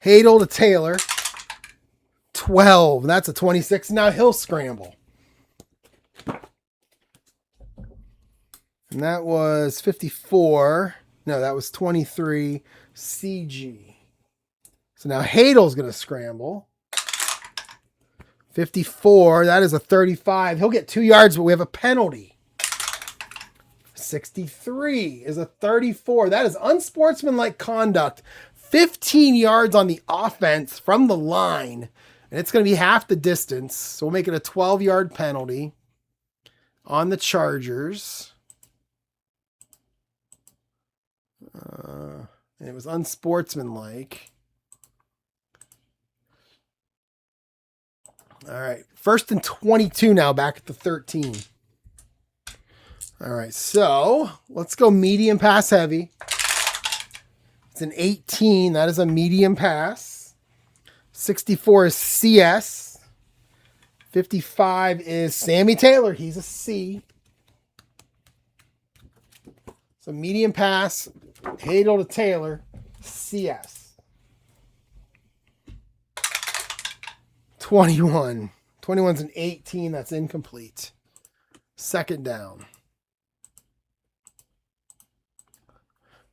Hadel to Taylor. 12. That's a 26. Now he'll scramble. And that was 54. No, that was 23 CG. So now Hadel's going to scramble. 54. That is a 35. He'll get 2 yards, but we have a penalty. 63 is a 34. That is unsportsmanlike conduct. 15 yards on the offense from the line. And it's going to be half the distance. So we'll make it a 12-yard penalty on the Chargers. And it was unsportsmanlike. All right. 1st and 22 now, back at the 13. All right. So let's go medium pass heavy. It's an 18. That is a medium pass. 64 is CS. 55 is Sammy Taylor. He's a C. So medium pass, Hadel to Taylor, CS. 21. 21's an 18. That's incomplete. 2nd down.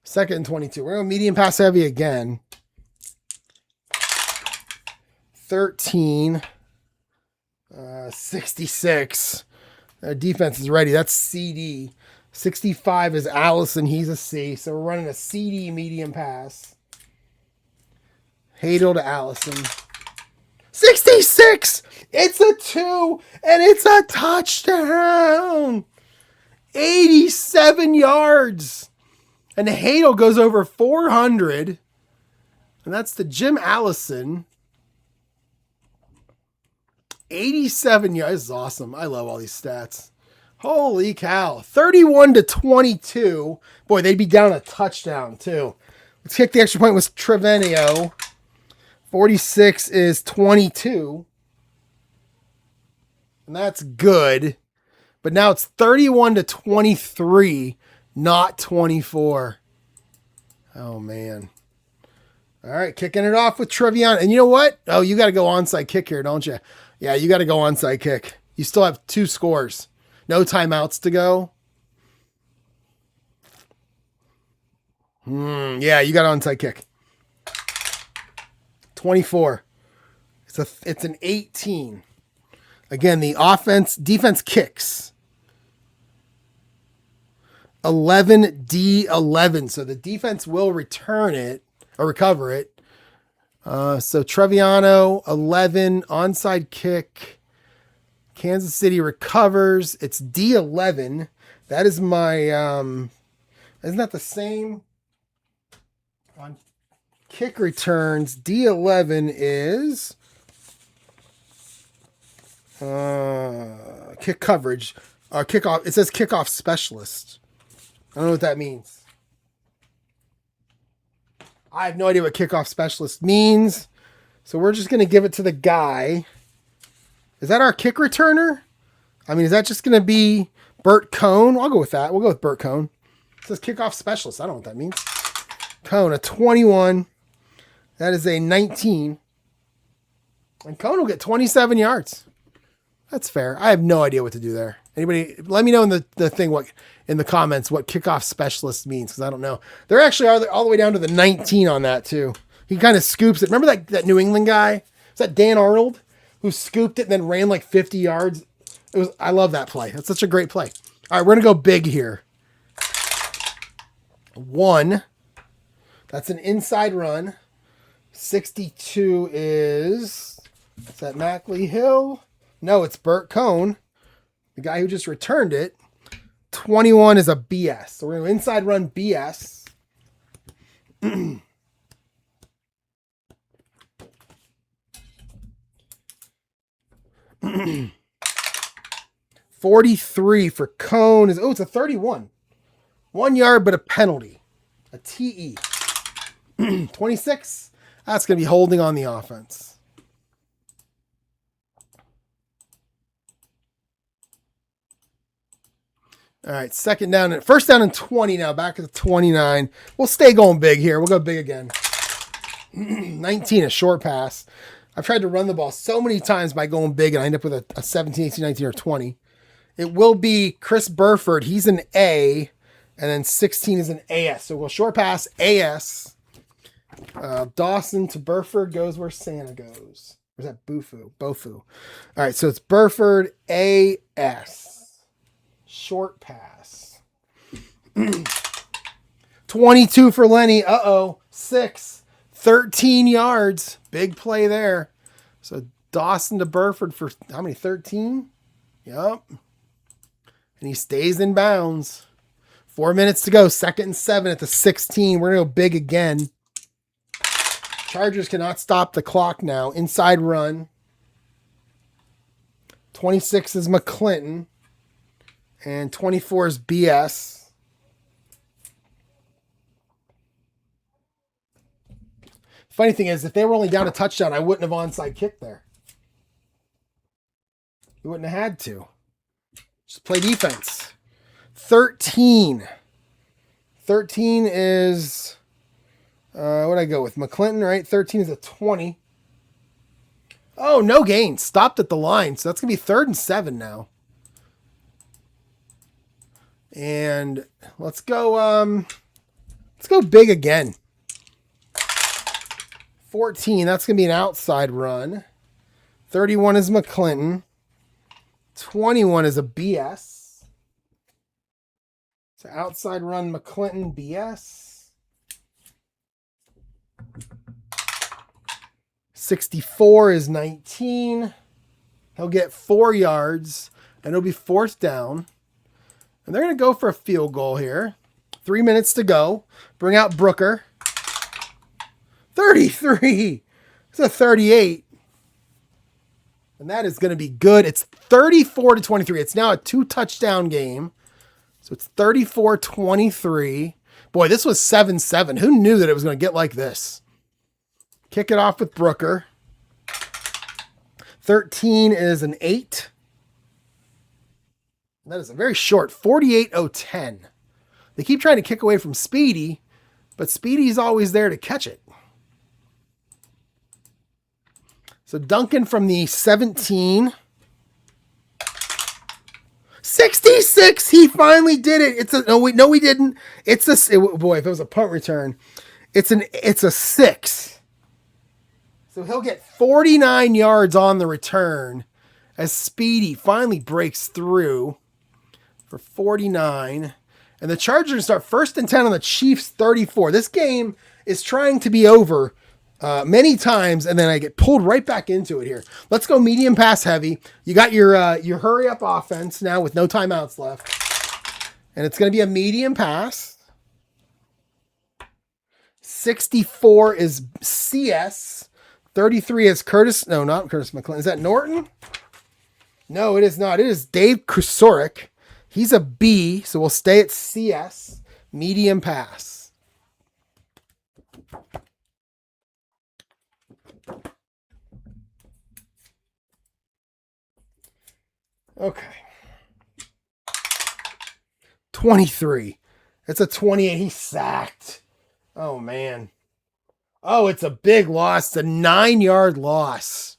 2nd and 22. We're going medium pass heavy again. 13. 66. Defense is ready. That's CD. 65 is Allison. He's a C. So we're running a CD medium pass. Hadel to Allison. 66! It's a 2, and it's a touchdown! 87 yards! And Hadel goes over 400. And that's to Jim Allison. 87 yards. This is awesome. I love all these stats. Holy cow. 31-22. Boy, they'd be down a touchdown, too. Let's kick the extra point with Trevenio. 46 is 22. And that's good. But now it's 31-23, not 24. Oh, man. All right, kicking it off with Trevion. And you know what? Oh, you got to go onside kick here, don't you? Yeah, you got to go onside kick. You still have 2 scores. No timeouts to go. Yeah, you got onside kick. 24. It's an 18. Again, the defense kicks. 11-11. So the defense will return it or recover it. So Treviano, 11, onside kick. Kansas City recovers. It's D11. That is my, isn't that the same? On kick returns, D11 is kick coverage. Kickoff. It says kickoff specialist. I don't know what that means. I have no idea what kickoff specialist means. So we're just going to give it to the guy. Is that our kick returner? I mean, is that just going to be Bert Cohn? I'll go with that. We'll go with Bert Cohn. It says kickoff specialist. I don't know what that means. Cohn, a 21. That is a 19. And Cohn will get 27 yards. That's fair. I have no idea what to do there. Anybody, let me know in the thing in the comments what kickoff specialist means, because I don't know. They're actually all the way down to the 19 on that too. He kind of scoops it. Remember that New England guy? Is that Dan Arnold who scooped it and then ran like 50 yards? I love that play. That's such a great play. All right, we're gonna go big here. 1. That's an inside run. 62 is that Mackley Hill? No, it's Bert Cohn, the guy who just returned it. 21 is a BS. So we're going to inside run BS. 43 for Cohn is, it's a 31. 1 yard, but a penalty. A TE. 26. That's going to be holding on the offense. All right, first down and 20 now, back at the 29. We'll stay going big here. We'll go big again. 19, a short pass. I've tried to run the ball so many times by going big, and I end up with a 17, 18, 19, or 20. It will be Chris Burford. He's an A, and then 16 is an AS. So we'll short pass, AS. Dawson to Burford goes where Santa goes. Or is that Bofu? All right, so it's Burford, AS. Short pass. 22 for Lenny. 6. 13 yards. Big play there. So Dawson to Burford for how many? 13? Yep. And he stays in bounds. 4 minutes to go. 2nd and 7 at the 16. We're going to go big again. Chargers cannot stop the clock now. Inside run. 26 is McClinton. And 24 is BS. Funny thing is, if they were only down a touchdown, I wouldn't have onside kicked there. You wouldn't have had to. Just play defense. 13. 13 is, what'd I go with? McClinton, right? 13 is a 20. Oh, no gain. Stopped at the line. So that's going to be 3rd and 7 now. And let's go big again. 14, that's going to be an outside run. 31 is McClinton. 21 is a BS. So outside run McClinton, BS. 64 is 19. He'll get 4 yards, and it'll be 4th down. And they're going to go for a field goal here. 3 minutes to go. Bring out Brooker. 33. It's a 38. And that is going to be good. It's 34-23. It's now a 2-touchdown game. So it's 34-23. Boy, this was 7-7. Who knew that it was going to get like this? Kick it off with Brooker. 13 is an 8. That is a very short 48-10. They keep trying to kick away from Speedy, but Speedy's always there to catch it. So Duncan from the 17. 66. He finally did it. It's a no, we didn't. It's a boy. If it was a punt return, it's a 6. So he'll get 49 yards on the return as Speedy finally breaks through for 49. And the Chargers start 1st and 10 on the Chiefs 34. This game is trying to be over many times, and then I get pulled right back into it here. Let's go medium pass heavy. You got your hurry up offense now with no timeouts left. And it's going to be a medium pass. 64 is CS. 33 is Curtis. No, not Curtis McClellan. Is that Norton? No, it is not. It is Dave Krusoric. He's a B, so we'll stay at CS. Medium pass. Okay. 23. It's a 28. He's sacked. Oh, man. Oh, it's a big loss. It's a 9-yard loss.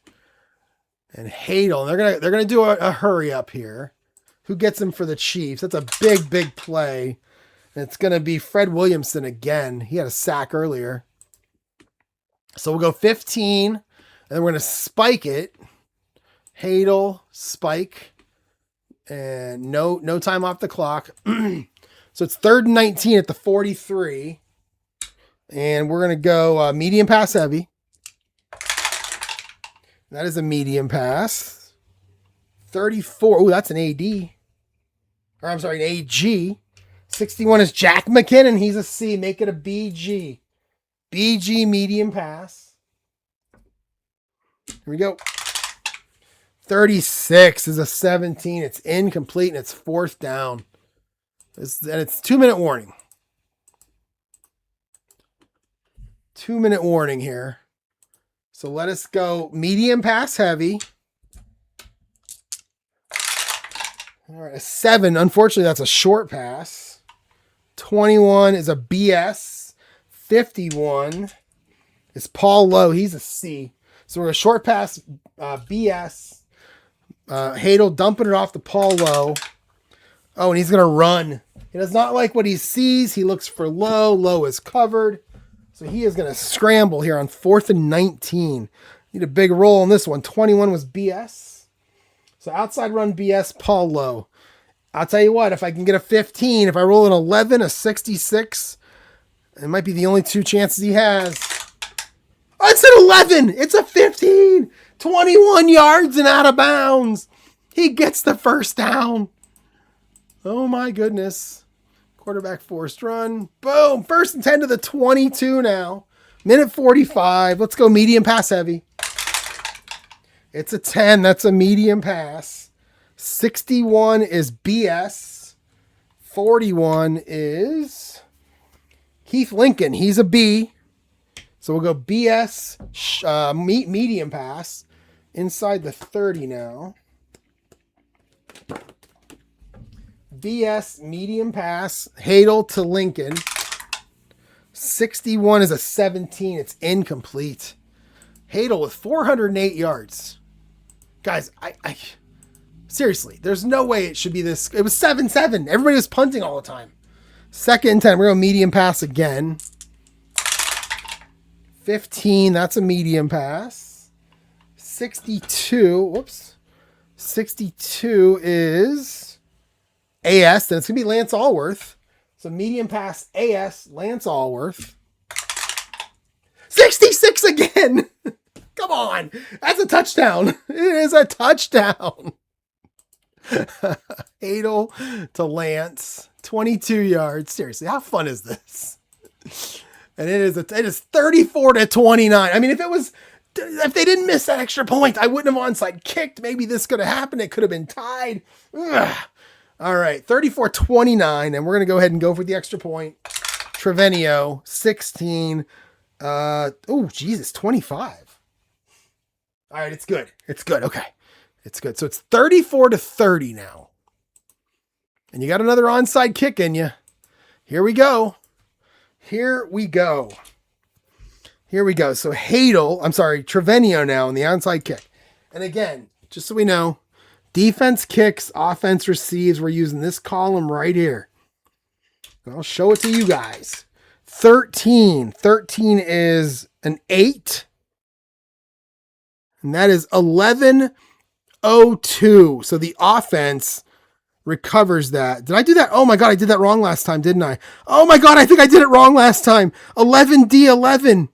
And Hadel, they're gonna do a hurry up here. Who gets him for the Chiefs? That's a big, big play. And it's gonna be Fred Williamson again. He had a sack earlier. So we'll go 15, and then we're gonna spike it. Hadel, spike, and no time off the clock. So it's 3rd and 19 at the 43. And we're going to go medium pass heavy. That is a medium pass. 34. Oh, that's an AD. Or I'm sorry, an AG. 61 is Jack McKinnon. He's a C. Make it a BG. BG medium pass. Here we go. 36 is a 17. It's incomplete and it's 4th down. And it's 2-minute warning. 2-minute warning here. So let us go medium pass heavy. All right, a 7. Unfortunately, that's a short pass. 21 is a BS. 51 is Paul Lowe. He's a C. So we're a short pass BS. Hadel dumping it off to Paul Lowe. Oh, and he's going to run. He does not like what he sees. He looks for Lowe. Lowe is covered. So he is going to scramble here on 4th and 19. Need a big roll on this one. 21 was BS. So outside run BS, Paul Lowe. I'll tell you what, if I can get a 15, if I roll an 11, a 66, it might be the only 2 chances he has. Oh, it's an 11. It's a 15. 21 yards and out of bounds. He gets the first down. Oh my goodness. Quarterback forced run. Boom. 1st and 10 to the 22 now. Minute 45. Let's go medium pass heavy. It's a 10. That's a medium pass. 61 is BS. 41 is Heath Lincoln. He's a B. So we'll go BS medium pass. Inside the 30 now. BS medium pass. Hadel to Lincoln. 61 is a 17. It's incomplete. Hadel with 408 yards. Guys, I seriously, there's no way it should be this. It was 7-7. Everybody was punting all the time. 2nd and 10. We're going medium pass again. 15. That's a medium pass. 62. Whoops. 62 is AS. Then it's going to be Lance Allworth. So medium pass AS, Lance Allworth. 66 again. Come on. That's a touchdown. It is a touchdown. Hadel to Lance. 22 yards. Seriously, how fun is this? And it is 34-29. I mean, if it was if they didn't miss that extra point, I wouldn't have onside kicked. Maybe this could have happened. It could have been tied. Ugh. All right, 34-29, and we're going to go ahead and go for the extra point. Trevenio, 16. Oh, Jesus, 25. All right, it's good. It's good. Okay, it's good. So it's 34-30 now. And you got another onside kick in you. Here we go. Here we go. Here we go. So Trevenio now on the onside kick. And again, just so we know, defense kicks, offense receives. We're using this column right here. And I'll show it to you guys. 13. 13 is an 8. And that is 11-02. So the offense recovers that. Did I do that? Oh my God, I did that wrong last time, didn't I? Oh my God, I think I did it wrong last time. 11-11.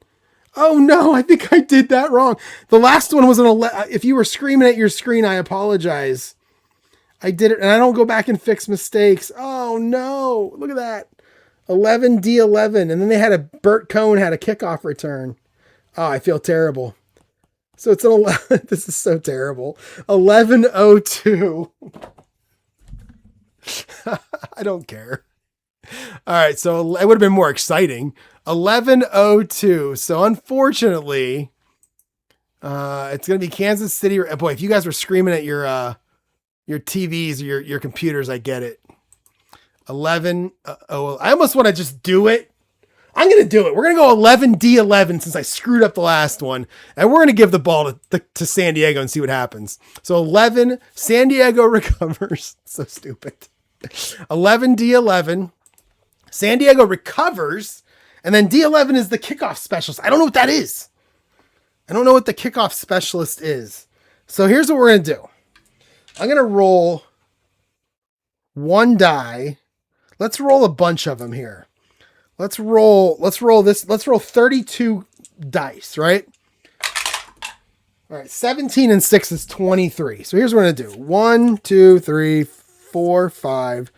Oh no, I think I did that wrong. The last one was an 11. If you were screaming at your screen, I apologize. I did it, and I don't go back and fix mistakes. Oh no, look at that. 11-11. And then they had Bert Cohn had a kickoff return. Oh, I feel terrible. So it's an 11. This is so terrible. 11-02. I don't care. All right, so it would have been more exciting. 11-02. So unfortunately, it's going to be Kansas City. Boy, if you guys were screaming at your TVs or your computers, I get it. 11. I almost want to just do it. I'm going to do it. We're going to go 11-11 since I screwed up the last one. And we're going to give the ball to San Diego and see what happens. So 11, San Diego recovers. So stupid. 11-11. San Diego recovers. And then D11 is the kickoff specialist. I don't know what that is. I don't know what the kickoff specialist is. So here's what we're going to do. I'm going to roll one die. Let's roll a bunch of them here. Let's roll this. Let's roll 32 dice, right? All right. 17 and 6 is 23. So here's what we're going to do. 1, 2, 3, 4, 5,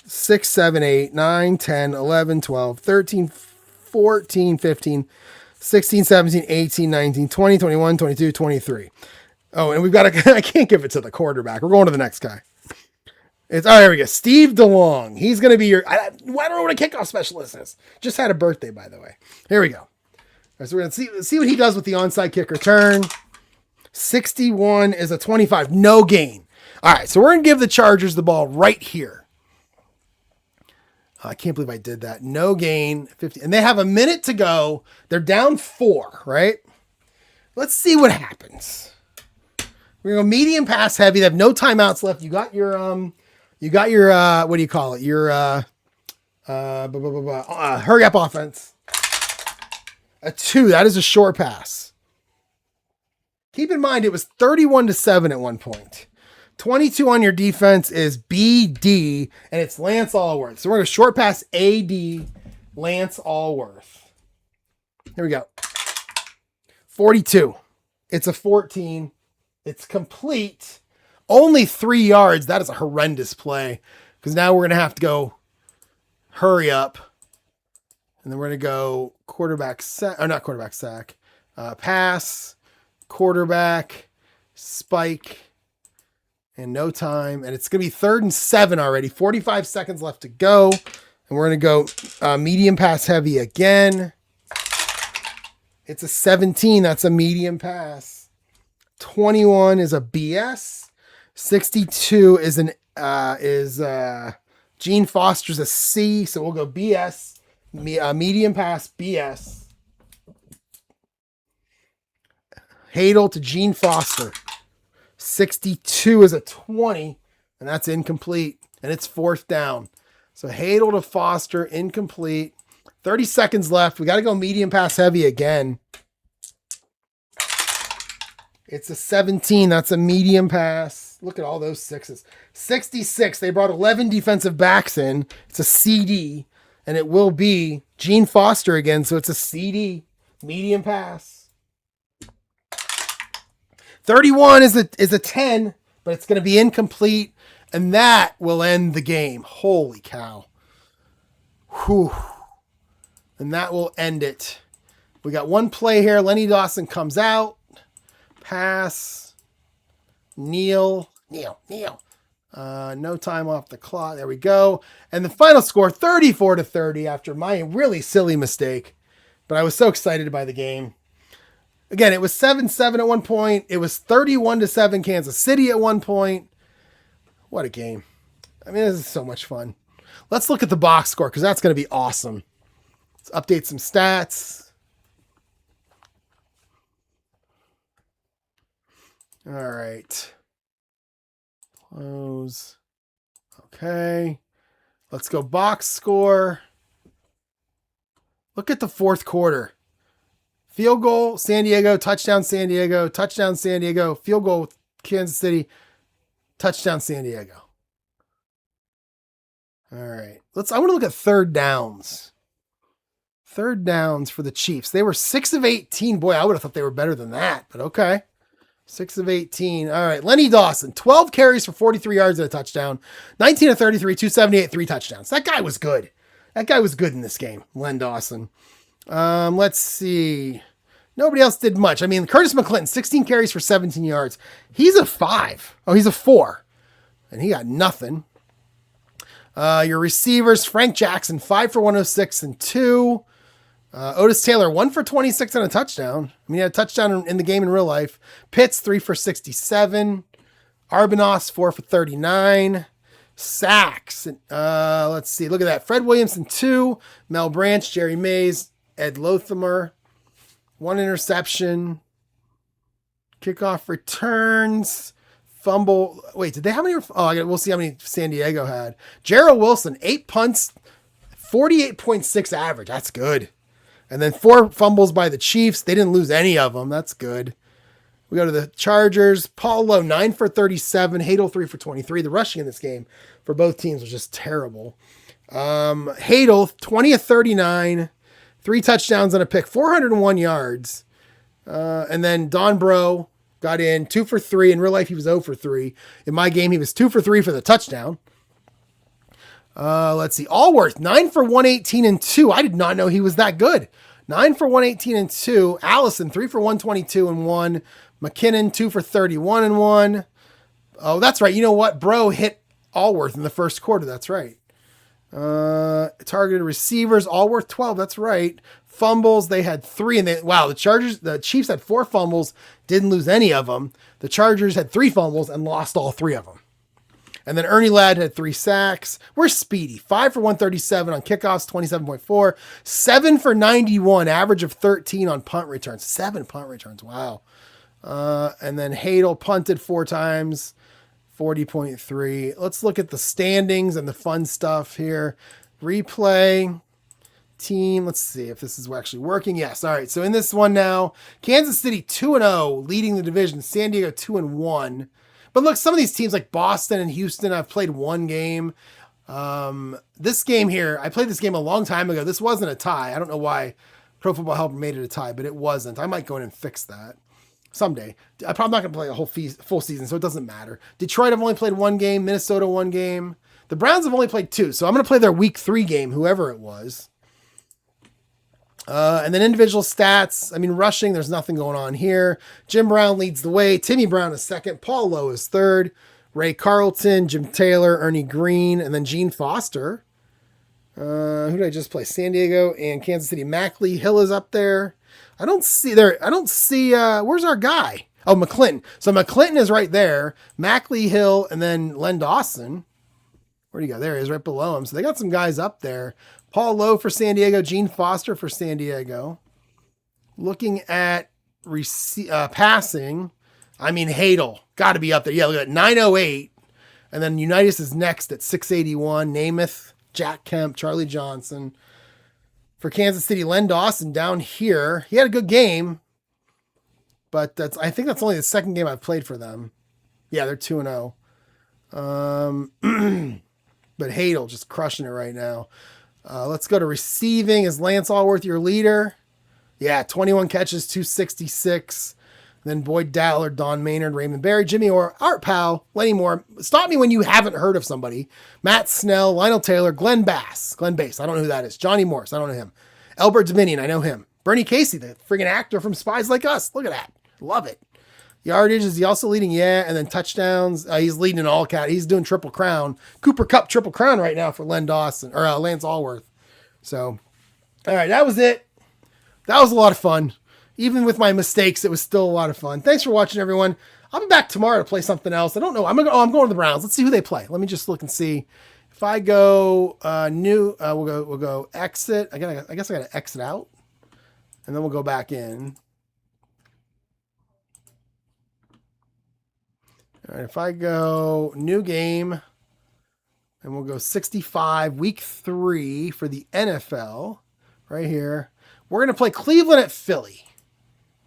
6, 7, 8, 9, 10, 11, 12, 13, 14, 15, 16, 17, 18, 19, 20, 21, 22, 23. Oh, and I can't give it to the quarterback. We're going to the next guy. Here we go. Steve DeLong. He's going to be I don't know what a kickoff specialist is. Just had a birthday, by the way. Here we go. Right, so we're going to see what he does with the onside kick return. 61 is a 25. No gain. All right, so we're going to give the Chargers the ball right here. I can't believe I did that. No gain. 50. And they have a minute to go. They're down 4, right? Let's see what happens. We're going to go medium pass heavy. They have no timeouts left. You got your what do you call it? Your hurry up offense. A 2. That is a short pass. Keep in mind it was 31-7 at one point. 22 on your defense is BD, and it's Lance Allworth. So we're going to short pass AD, Lance Allworth. Here we go. 42. It's a 14. It's complete. Only 3 yards. That is a horrendous play because now we're going to have to go hurry up. And then we're going to go quarterback sack, or not quarterback sack, pass, quarterback, spike, and no time. And it's going to be 3rd and 7 already. 45 seconds left to go. And we're going to go medium pass heavy again. It's a 17. That's a medium pass. 21 is a BS. 62 is Gene Foster's a C. So we'll go BS. Medium pass BS. Hadel to Gene Foster. 62 is a 20, and that's incomplete, and it's 4th down. So Hadel to Foster, incomplete. 30 seconds left. We got to go medium pass heavy again. It's a 17. That's a medium pass. Look at all those 6s. 66. They brought 11 defensive backs in. It's a CD, and it will be Gene Foster again, so it's a CD. Medium pass. 31 is a 10, but it's going to be incomplete, and that will end the game. Holy cow. Whew. And that will end it. We got one play here. Lenny Dawson comes out. Pass. Kneel. No time off the clock. There we go. And the final score, 34-30 after my really silly mistake. But I was so excited by the game. Again, it was 7-7 at one point. It was 31-7 Kansas City at one point. What a game. I mean, this is so much fun. Let's look at the box score because that's going to be awesome. Let's update some stats. All right. Close. Okay. Let's go box score. Look at the fourth quarter. Field goal, San Diego, touchdown, San Diego, touchdown, San Diego, field goal, Kansas City, touchdown, San Diego. All right. I want to look at third downs. Third downs for the Chiefs. They were 6 of 18. Boy, I would have thought they were better than that, but okay. 6 of 18. All right. Lenny Dawson, 12 carries for 43 yards and a touchdown. 19 of 33, 278, 3 touchdowns. That guy was good. That guy was good in this game, Len Dawson. Let's see. Nobody else did much. I mean, Curtis McClinton, 16 carries for 17 yards. He's a 5. Oh, he's a 4. And he got nothing. Your receivers, Frank Jackson, 5 for 106 and 2. Otis Taylor, 1 for 26 and a touchdown. I mean, he had a touchdown in the game in real life. Pitts, 3 for 67. Arbanos, 4 for 39. Sacks. Let's see. Look at that. Fred Williamson, 2. Mel Branch, Jerry Mays, Ed Lothamer. 1 interception. Kickoff returns. Fumble. Wait, did they have any? We'll see how many San Diego had. Gerald Wilson, 8 punts, 48.6 average. That's good. And then 4 fumbles by the Chiefs. They didn't lose any of them. That's good. We go to the Chargers. Paul Lowe, 9 for 37. Hadel, 3 for 23. The rushing in this game for both teams was just terrible. Hadel, 20 of 39. 3 touchdowns and a pick. 401 yards. And then Don Bro got in 2 for 3. In real life, he was 0 for 3. In my game, he was 2 for 3 for the touchdown. Let's see. Allworth, 9 for 118 and 2. I did not know he was that good. 9 for 118 and 2. Allison, 3 for 122 and 1. McKinnon, 2 for 31 and 1. Oh, that's right. You know what? Bro hit Allworth in the first quarter. That's right. Targeted receivers, Allworth, 12. That's right. Fumbles, they had 3. And the Chiefs had 4 fumbles, didn't lose any of them. The Chargers had 3 fumbles and lost all 3 of them. And then Ernie Ladd had 3 sacks. We're speedy. 5 for 137 on kickoffs, 27.4. 7 for 91, average of 13 on punt returns. 7 punt returns. Wow. And then Hadel punted 4 times, 40.3. Let's look at the standings and the fun stuff here. Replay. Team. Let's see if this is actually working. Yes. All right. So in this one now, Kansas City 2-0, leading the division. San Diego 2-1. But look, some of these teams like Boston and Houston, I've played one game. This game here, I played this game a long time ago. This wasn't a tie. I don't know why Pro Football Helper made it a tie, but it wasn't. I might go in and fix that someday. I'm probably not going to play a whole full season, so it doesn't matter. Detroit, I've only played 1 game. Minnesota, 1 game. The Browns have only played 2, so I'm going to play their week 3 game, whoever it was. And then individual stats. I mean, rushing, there's nothing going on here. Jim Brown leads the way. Timmy Brown is 2nd. Paul Lowe is 3rd. Ray Carlton, Jim Taylor, Ernie Green, and then Gene Foster. Who did I just play? San Diego and Kansas City. Mackley Hill is up there. I don't see, where's our guy? Oh, McClinton. So McClinton is right there. Mackley Hill, and then Len Dawson. Where'd he go? There he is, right below him. So they got some guys up there. Paul Lowe for San Diego, Gene Foster for San Diego. Looking at passing, I mean, Hadel, got to be up there. Yeah, look at 908. And then Unitas is next at 681. Namath, Jack Kemp, Charlie Johnson. For Kansas City, Len Dawson down here. He had a good game, but I think that's only the 2nd game I've played for them. Yeah, they're 2-0. But Hadel just crushing it right now. Let's go to receiving. Is Lance Allworth your leader? Yeah, 21 catches, 266. Then Boyd Dowler, Don Maynard, Raymond Berry, Jimmy Orr, Art Powell, Lenny Moore. Stop me when you haven't heard of somebody. Matt Snell, Lionel Taylor, Glenn Bass. I don't know who that is. Johnny Morse. I don't know him. Albert Dominion. I know him. Bernie Casey, the friggin' actor from Spies Like Us. Look at that. Love it. Yardage, is he also leading? Yeah. And then touchdowns. He's leading in all cat. He's doing Triple Crown. Cooper Cup Triple Crown right now for Len Dawson or Lance Allworth. So, all right, that was it. That was a lot of fun. Even with my mistakes, it was still a lot of fun. Thanks for watching, everyone. I'll be back tomorrow to play something else. I don't know. I'm going to the Browns. Let's see who they play. Let me just look and see. If I go new, we'll go exit. I guess I got to exit out, and then we'll go back in. All right, if I go new game, and we'll go 65, week 3 for the NFL, right here. We're going to play Cleveland at Philly.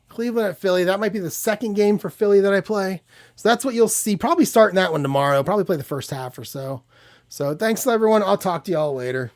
Cleveland at Philly. That might be the second game for Philly that I play. So that's what you'll see. Probably starting that one tomorrow. Probably play the first half or so. So thanks, everyone. I'll talk to y'all later.